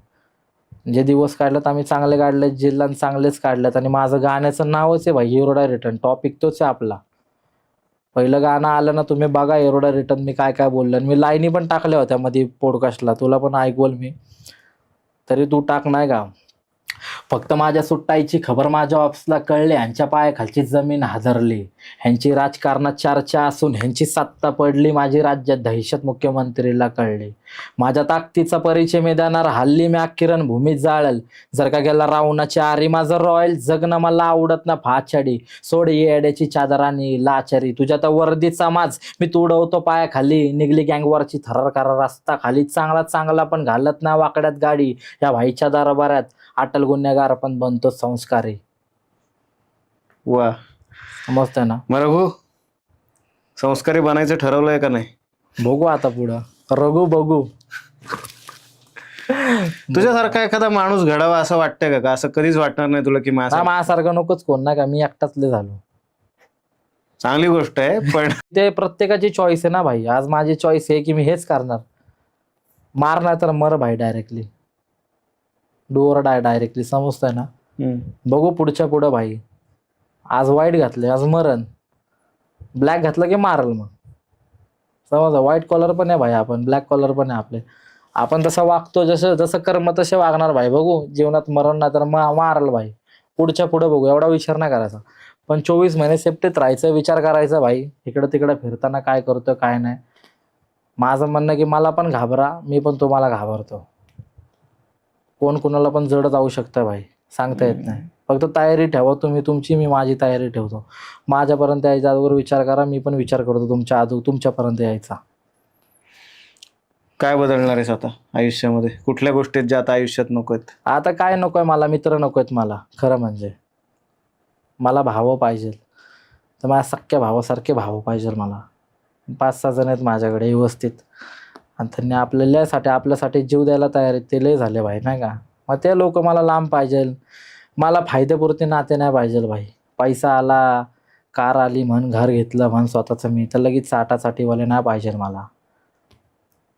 जे दिवस काढलेत आम्ही चांगले काढलेत, जिल्हा चांगलेच काढलेत. आणि माझं गाण्याचं नावच आहे भाई एरोडा रिटर्न. टॉपिक तोच आहे आपला. पहिलं गाणं आलं ना, तुम्ही बघा एरोडा रिटर्न मी काय काय बोललो. आणि मी लाईनी पण टाकल्या होत्या मध्ये पॉडकास्टला, तुला पण ऐकवल मी, तरी तू टाक नाही का. फक्त माझ्या सुट्टाईची खबर माझ्या ऑफिसला कळली, ह्यांच्या पायाखालची जमीन हादरली, ह्यांची राजकारणात चर्चा असून ह्यांची सत्ता पडली, माझी राज्यात दहशत मुख्यमंत्रीला कळली. माझ्या ताकदीचा परिचय मी देणार, हल्ली मी किरण भूमीत जाळल, जर का गेला रावणाची आरी, माझं रॉयल जगणं मला आवडत ना फाछडी, सोड येड्याची चादरानी लाचारी, तुझ्या तर वर्दीचा माज मी तुडवतो पायाखाली, निघली गँगवरची थरार करा रस्ता खाली, चांगला पण घालत ना वाकड्यात गाडी, या भाईच्या दरबारात अटल गुन्हेगार पण बनतो संस्कारी. वा. समजतंय ना. मग रघु, संस्कारी बनायचं ठरवलंय का नाही? बघू आता पुढं, रघु बघू. तुझ्यासारखा एखादा माणूस घडावा असं वाटतंय का? असं कधीच वाटणार नाही तुला की माझ्यासारखं नकोच कोण, नाही का, मी एकटाच लय झालो. चांगली गोष्ट आहे, पण ते प्रत्येकाची चॉईस आहे ना भाई. आज माझी चॉईस आहे की मी हेच करणार. मार नाही तर मर भाई, directly do or die directly. समजतंय ना. बघू पुढच्या पुढं भाई. आज व्हाईट घातले, आज मरण. ब्लॅक घातलं की मारल मग. समजा व्हाईट कॉलर पण आहे भाई आपण, ब्लॅक कॉलर पण आहे आपले. आपण तसं वागतो, जसं कर्म तसे वागणार भाई. बघू जीवनात मरण नाही तर मारल भाई. पुढच्या पुढं बघू, एवढा विचार नाही करायचा. पण 24 महिने सेफ्टीत राहायचं, विचार करायचा भाई. इकडं तिकडं फिरताना काय करतोय काय नाही. माझं म्हणणं की मला पण घाबरा, मी पण तुम्हाला घाबरतो. कोण कुणाला पण जड जाऊ शकतं भाई, सांगता येत नाही. फक्त तयारी ठेवा तुम्ही तुमची, मी माझी तयारी ठेवतो. माझ्यापर्यंत यायच्या अगोदर विचार करा, मी पण विचार करतो तुमच्यापर्यंत यायचा. काय बदलणार आहेस आता आयुष्यामध्ये? कुठल्या गोष्टीत ज्या आता आयुष्यात नकोत? आता काय नकोय मला, मित्र नकोयत मला. खरं म्हणजे मला भाव पाहिजे, तर माझ्या सख्या भावासारखे भाव पाहिजे मला. 5-6 जण आहेत माझ्याकडे व्यवस्थित, आणि त्यांनी आपल्यासाठी जीव द्यायला तयार आहेत. ते लय झाले भाई, नाही का. मग ते लोक मला लांब पाहिजे. मला फायद्यापुरते नाते नाही पाहिजे भाई. पैसा आला, कार आली म्हण, घर घेतलं म्हण स्वतःचं मी, तर लगेच साठासाठीवाले नाही पाहिजे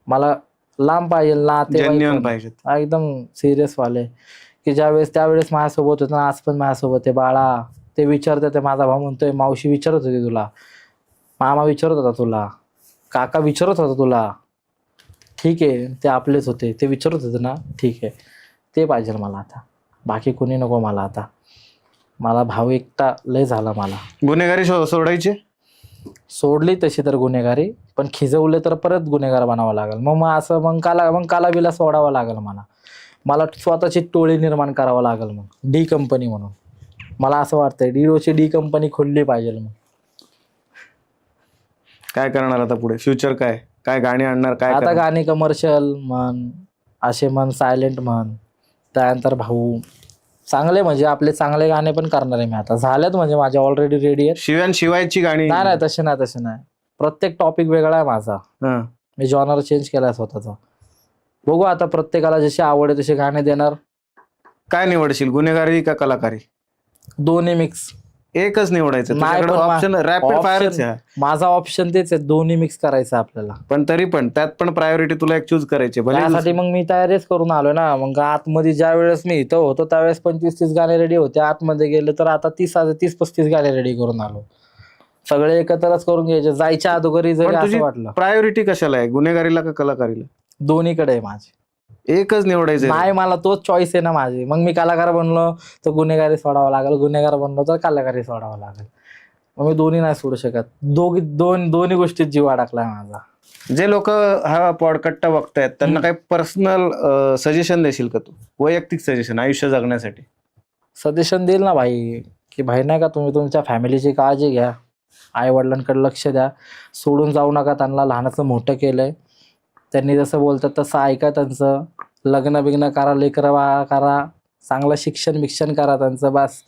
मला लांब पाहिजे नाते, जेन्युइन पाहिजेत, एकदम सिरियस वाले, की त्यावेळेस माझ्यासोबत होतं, आज पण माझ्यासोबत आहे. बाळा ते विचारते, ते माझा भाऊ म्हणतोय, मावशी विचारत होती तुला, मामा विचारत होता तुला, काका विचारत होता तुला. ठीक आहे, ते आपलेच होते, ते विचारत होते ना, ठीक आहे. ते पाहिजे मला आता, बाकी कोणी नको मला आता. मला भाऊ एकटा लय झाला मला. गुन्हेगारी सोडायची? सोडली तशी तर गुन्हेगारी, पण खिजवले तर परत गुन्हेगार बनावं लागेल. मग काला बिला सोडावं लागेल मला स्वतःची टोळी निर्माण करावं लागेल. मग डी कंपनी म्हणून मला असं वाटतंय, डी कंपनी खोलली पाहिजे. मग काय करणार आता पुढे? फ्युचर काय काय गाणी आणणार? काय आता करणार? गाणी कमर्शियल म्हण, असे म्हण, सायलेंट म्हण. त्यानंतर भाऊ चांगले, म्हणजे आपले चांगले गाणे पण करणार आहे मी आता. झालेत म्हणजे माझे ऑलरेडी रेडी आहेत. शिवायची गाणी? नाही तसे नाही. प्रत्येक टॉपिक वेगळा आहे माझा. मी जॉनर चेंज केलाय स्वतःचा. बघू आता, प्रत्येकाला जशी आवड आहे तसे गाणे देणार. काय निवडशील, गुन्हेगारी का कलाकारी? दोन्ही मिक्स. एकच निवडायचं? नाही, पण ऑप्शन रॅपिड फायरच आहे. माझा ऑप्शन तेच आहे, दोन्ही मिक्स करायचं आपल्याला. पण तरी पण त्यात पण प्रायोरिटी तुला एक चूज करायची. त्यासाठी मग मी तयारीच करून आलोय ना. मग आतमध्ये ज्या वेळेस मी इथं होतो त्यावेळेस 25-30 गाणे रेडी होते. आतमध्ये गेले तर आता 30-35 गाणे रेडी करून आलो. सगळे एकत्रच करून घ्यायचे, जायच्या अगोदरी जरी असं वाटलं. प्रायोरिटी कशाला आहे, गुन्हेगारीला का कलाकारीला? दोन्हीकडे आहे माझी. एकच निवडायचं नाही, मला तोच चॉईस आहे ना माझी. मग मी कलाकार बनलो तर गुन्हेगारी सोडावं लागेल, गुन्हेगार बनलो तर कलाकारी सोडावं लागेल. मग मी दोन्ही नाही सोडू शकत. दोन्ही गोष्टीत जीव अडकलाय माझा. जे लोक हा पॉडकास्ट बघतायत त्यांना काही पर्सनल सजेशन देशील का तू? वैयक्तिक सजेशन आयुष्य जगण्यासाठी. सजेशन देईल ना भाई, की भाई नाही का, तुम्ही तुमच्या फॅमिलीची काळजी घ्या, आई वडिलांकडे लक्ष द्या, सोडून जाऊ नका त्यांना. लहानाचं मोठं केलंय त्यांनी, जसं बोलतात तसं ऐका त्यांचं. लग्न बिग्न करा, लेकरं करा, चांगलं शिक्षण करा त्यांचं. बस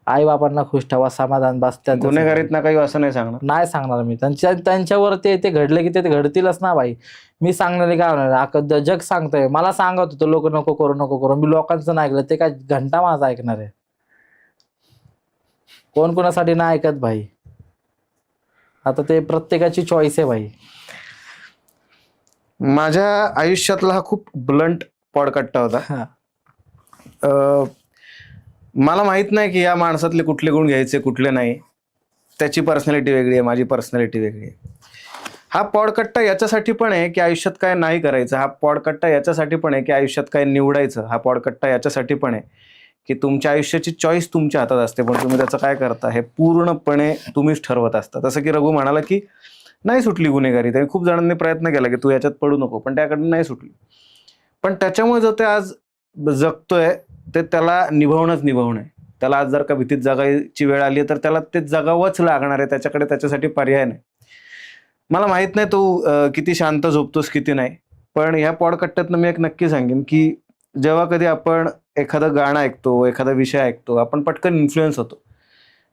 आई बाबांना खुश ठेवा, समाधान, बस. त्या गुन्हेगारीत ना काही असं नाही सांगणार मी. त्यांच्यावर ते घडले की ते घडतीलच ना भाई. मी सांगणारे काय होणार? जग सांगतंय, मला सांगत होतं लोक नको करू. मी लोकांचं नाही ऐकलं, ते काय घंटा माझा ऐकणार आहे? कोण कोणासाठी नाही ऐकत भाई. आता ते प्रत्येकाची चॉईस आहे भाई. माझ्या आयुष्यातला हा खूप ब्लंट पॉडकास्ट होता. मला माहित नाही की या माणसातले कुठले गुण घ्यायचे कुठले नाही. त्याची पर्सनॅलिटी वेगळी आहे, माझी पर्सनॅलिटी वेगळी आहे. हा पॉडकास्ट याच्यासाठी पण आहे की आयुष्यात काय नाही करायचं. हा पॉडकास्ट याच्यासाठी पण आहे की आयुष्यात काय निवडायचं. हा पॉडकास्ट याच्यासाठी पण आहे की तुमच्या आयुष्याची चॉईस तुमच्या हातात असते, पण तुम्ही त्याचं काय करता हे पूर्णपणे तुम्हीच ठरवत असता. जसं की रघु म्हणाला की नाही सुटली गुन्हेगारी, त्याने खूप जणांनी प्रयत्न केला की तू याच्यात पडू नको, पण त्याकडनं नाही सुटली. पण त्याच्यामुळे जो ते आज जगतोय ते त्याला निभावणं आहे. त्याला आज जर का भीतीत जगायची वेळ आली तर त्याला ते जगावंच लागणार आहे. त्याच्याकडे त्याच्यासाठी पर्याय नाही. मला माहित नाही तू किती शांत झोपतोस किती नाही, पण ह्या पॉडकास्टातनं मी एक नक्की सांगेन की जेव्हा कधी आपण एखादं गाणं ऐकतो, एखादा विषय ऐकतो, आपण पटकन इन्फ्लुएन्स होतो.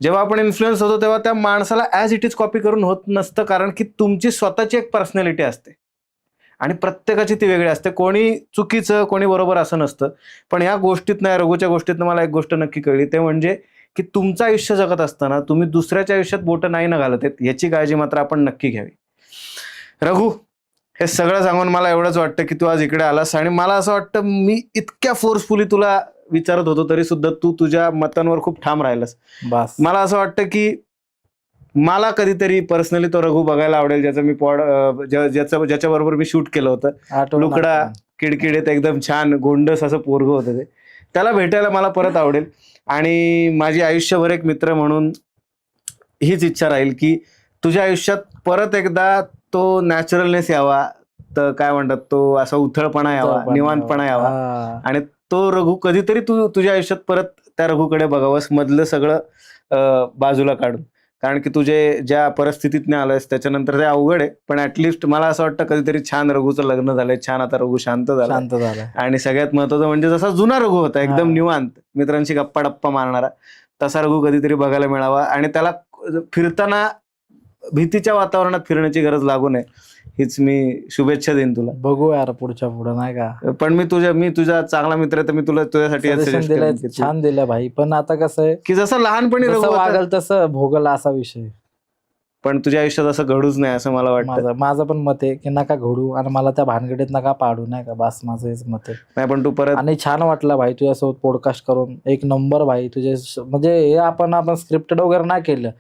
जेव्हा आपण इन्फ्लुएन्स होतो तेव्हा त्या माणसाला ॲज इट इज कॉपी करून होत नसतं, कारण की तुमची स्वतःची एक पर्सनॅलिटी असते आणि प्रत्येकाची ती वेगळी असते. कोणी चुकीचं कोणी बरोबर असं नसतं. पण या गोष्टीतनं, या रघुच्या गोष्टीतनं मला एक गोष्ट नक्की कळली, ते म्हणजे की तुमचं आयुष्य जगत असताना तुम्ही दुसऱ्याच्या आयुष्यात बोटं नाही न घालत आहेत, याची काळजी मात्र आपण नक्की घ्यावी. रघु, हे सगळं सांगून मला एवढंच वाटतं की तू आज इकडे आलास, आणि मला असं वाटतं मी इतक्या फोर्सफुली तुला विचारत होतो तरी सुद्धा तू तुझ्या मतांवर खूप ठाम राहिलास. बस मला असं वाटतं की मला कधीतरी पर्सनली तो रघु बघायला आवडेल, ज्याचं मी ज्याच्याबरोबर मी शूट केलं होतं. आठवण लुकडा, आठवण. किडकिडीत एकदम छान गोंडस असं पोरगं होतं ते. त्याला भेटायला मला परत आवडेल, आणि माझी आयुष्यभर एक मित्र म्हणून हीच इच्छा राहील की तुझ्या आयुष्यात परत एकदा तो नॅचरलनेस यावा, तर काय म्हणतात, तो असा उथळपणा यावा, निवांतपणा यावा, हा. आणि तो रघु कधीतरी तू तुझ्या आयुष्यात परत त्या रघुकडे बघावंस, मधलं सगळं बाजूला काढून. कारण की तुझे ज्या परिस्थितीत आलायस त्याच्यानंतर ते अवघड आहे, पण ऍटलिस्ट मला असं वाटतं कधीतरी छान रघुचं लग्न झालंय, छान आता रघु शांत झाला, शांत झालं. आणि सगळ्यात महत्वाचं म्हणजे जसा जुना रघु होता एकदम हा. निवांत, मित्रांशी गप्पा डप्पा मारणारा, तसा रघु कधीतरी बघायला मिळावा, आणि त्याला फिरताना भीतीच्या वातावरणात फिरण्याची गरज लागू नये, हीच मी शुभेच्छा देईन तुला. बघू यार पुढच्या पुढं नाही का. पण मी तुझा चांगला मित्र आहे, तर मी तुला तुझ्यासाठी हेच Suggestion suggest दिलंय, करेन की तू- छान दिलं भाई, पण आता कसं आहे, की जसं लहानपणी रघु जसं होता, वागल तसं भोगल असा विषय. पण तुझ्या आयुष्यात असं घडूच नाही असं मला वाटतं. माझं पण मत आहे की नका घडू आणि मला त्या भानगडीत नका पाडू, नाही का. बस माझं हेच मत आहे. नाही, पण तू परत आणि छान वाटलं भाई तुझ्यासोबत पॉडकास्ट करून, एक नंबर भाई. तुझे म्हणजे हे आपण स्क्रिप्टेड वगैरे नाही केलं,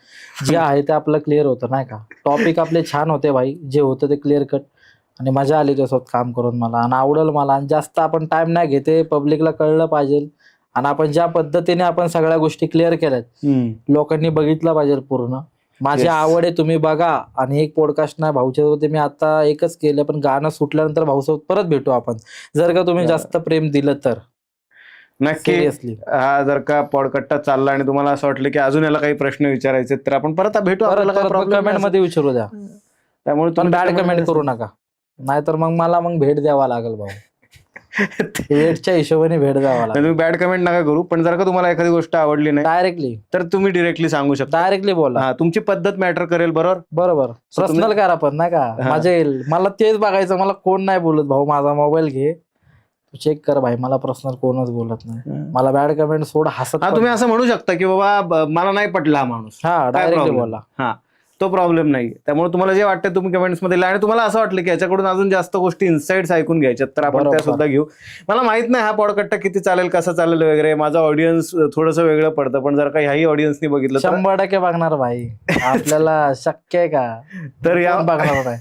जे आहे ते आपलं क्लिअर होतं, नाही का. टॉपिक आपले छान होते भाई, जे होतं ते क्लिअर कट, आणि मजा आली तुझ्यासोबत काम करून मला, आणि आवडेल मला. आणि जास्त आपण टाइम नाही घेते, पब्लिकला कळलं पाहिजे, आणि आपण ज्या पद्धतीने आपण सगळ्या गोष्टी क्लिअर केल्यात लोकांनी बघितलं पाहिजे पूर्ण. माझी Yes. आवड आहे, तुम्ही बघा. आणि एक पॉडकास्ट नाही भाऊच्यासोबत मी आता एकच केलं, पण गाणं सुटल्यानंतर भाऊसोबत परत भेटू आपण, जर का तुम्ही जास्त प्रेम दिलं तर. नक्की. सिरियसली हा जर का पॉडकास्ट चालला आणि तुम्हाला असं वाटलं की अजून याला काही प्रश्न विचारायचे, तर आपण परत भेटू, आपल्याला काही प्रॉब्लेम कमेंट मध्ये विचारू द्या, त्यामुळे पण तुम्ही बॅड comment कमेंट मध्ये करू नका, नाहीतर मग मला भेट द्यावा लागेल भाऊ. वेटच्या हिशोबाने भेट द्यावा लागेल. तुम्ही बॅड कमेंट नका करू, पण जर का तुम्हाला एखादी गोष्ट आवडली नाही डायरेक्टली तर तुम्ही डिरेक्टली सांगू शकता. डायरेक्टली बोला. हा, तुमची पद्धत मॅटर करेल, बरोबर. बरोबर, पर्सनल करा पण, नाही का. हा. मजा येईल. मला तेच बघायचं, मला कोण नाही बोलत भाऊ. माझा मोबाईल घे, तू चेक कर भाई, मला पर्सनल कोणच बोलत नाही. मला बॅड कमेंट सोड, हसत हा, पण. तुम्ही असं म्हणू शकता की बाबा मला नाही पटला हा माणूस, हा, काय डायरेक्टली problem? बोला. हा, तो प्रॉब्लेम नाही. त्यामुळे तुम्हाला जे वाटतं तुम्ही कमेंट्स मध्ये लिहा, आणि तुम्हाला असं वाटलं की याच्याकडून अजून जास्त गोष्टी इन्साइट्स ऐकून घ्यायच्यात, तर आपण बरोबर. त्या सुद्धा घेऊ. मला माहित नाही हा पॉडकास्ट किती चालेल, कसं चालेल वगैरे, माझा ऑडियन्स थोडंसं वेगळं पडतं, पण जर का ह्याही ऑडियन्सनी बघितलं तर 100% बघणार भाई. आपल्याला शक्य आहे का, तर या कोण बघणार नाही.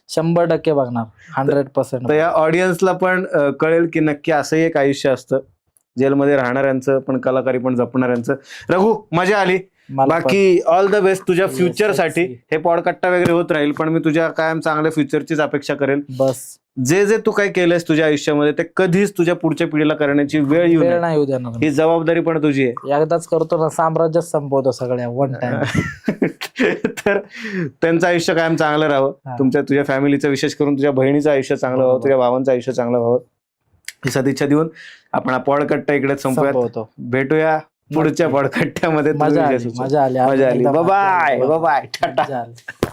100% बघणार, 100%. तर या ऑडियन्सला पण कळेल की नक्की असंही एक आयुष्य असतं, जेलमध्ये राहणाऱ्यांचं पण, कलाकारी पण जपणाऱ्यांचं. रघु, मजा आली. मला पण. बाकी ऑल द बेस्ट तुझ्या Yes, फ्युचरसाठी. yes. हे पॉडकास्ट वगैरे होत राहील, पण मी तुझ्या कायम चांगल्या फ्युचरचीच अपेक्षा करेल. बस जे जे तू काही केलंस तुझ्या आयुष्यामध्ये ते कधीच तुझ्या पुढच्या पिढीला करण्याची वेळ येऊ वेळ नये. नाही येऊ देणार. ही जबाबदारी पण तुझी आहे. एकदाच करतो ना, साम्राज्यात संपवतो सगळ्या वन टाइम. तर त्यांचं आयुष्य कायम चांगलं राहावं, हा. तुझ्या फॅमिलीचं, विशेष करून तुझ्या बहिणीचं आयुष्य चांगलं व्हावं, बरोबर. तुझ्या भावांचं आयुष्य चांगलं व्हावं, ही सदिच्छा देऊन आपण हा पॉडकास्ट इकडेच संपवूयात. संपवतो. भेटूया पुढच्या पॉडकास्टमध्ये. मजा आली. मजा आली. एकदम बाय मजा बाय, आली. टाटा. मजा आली.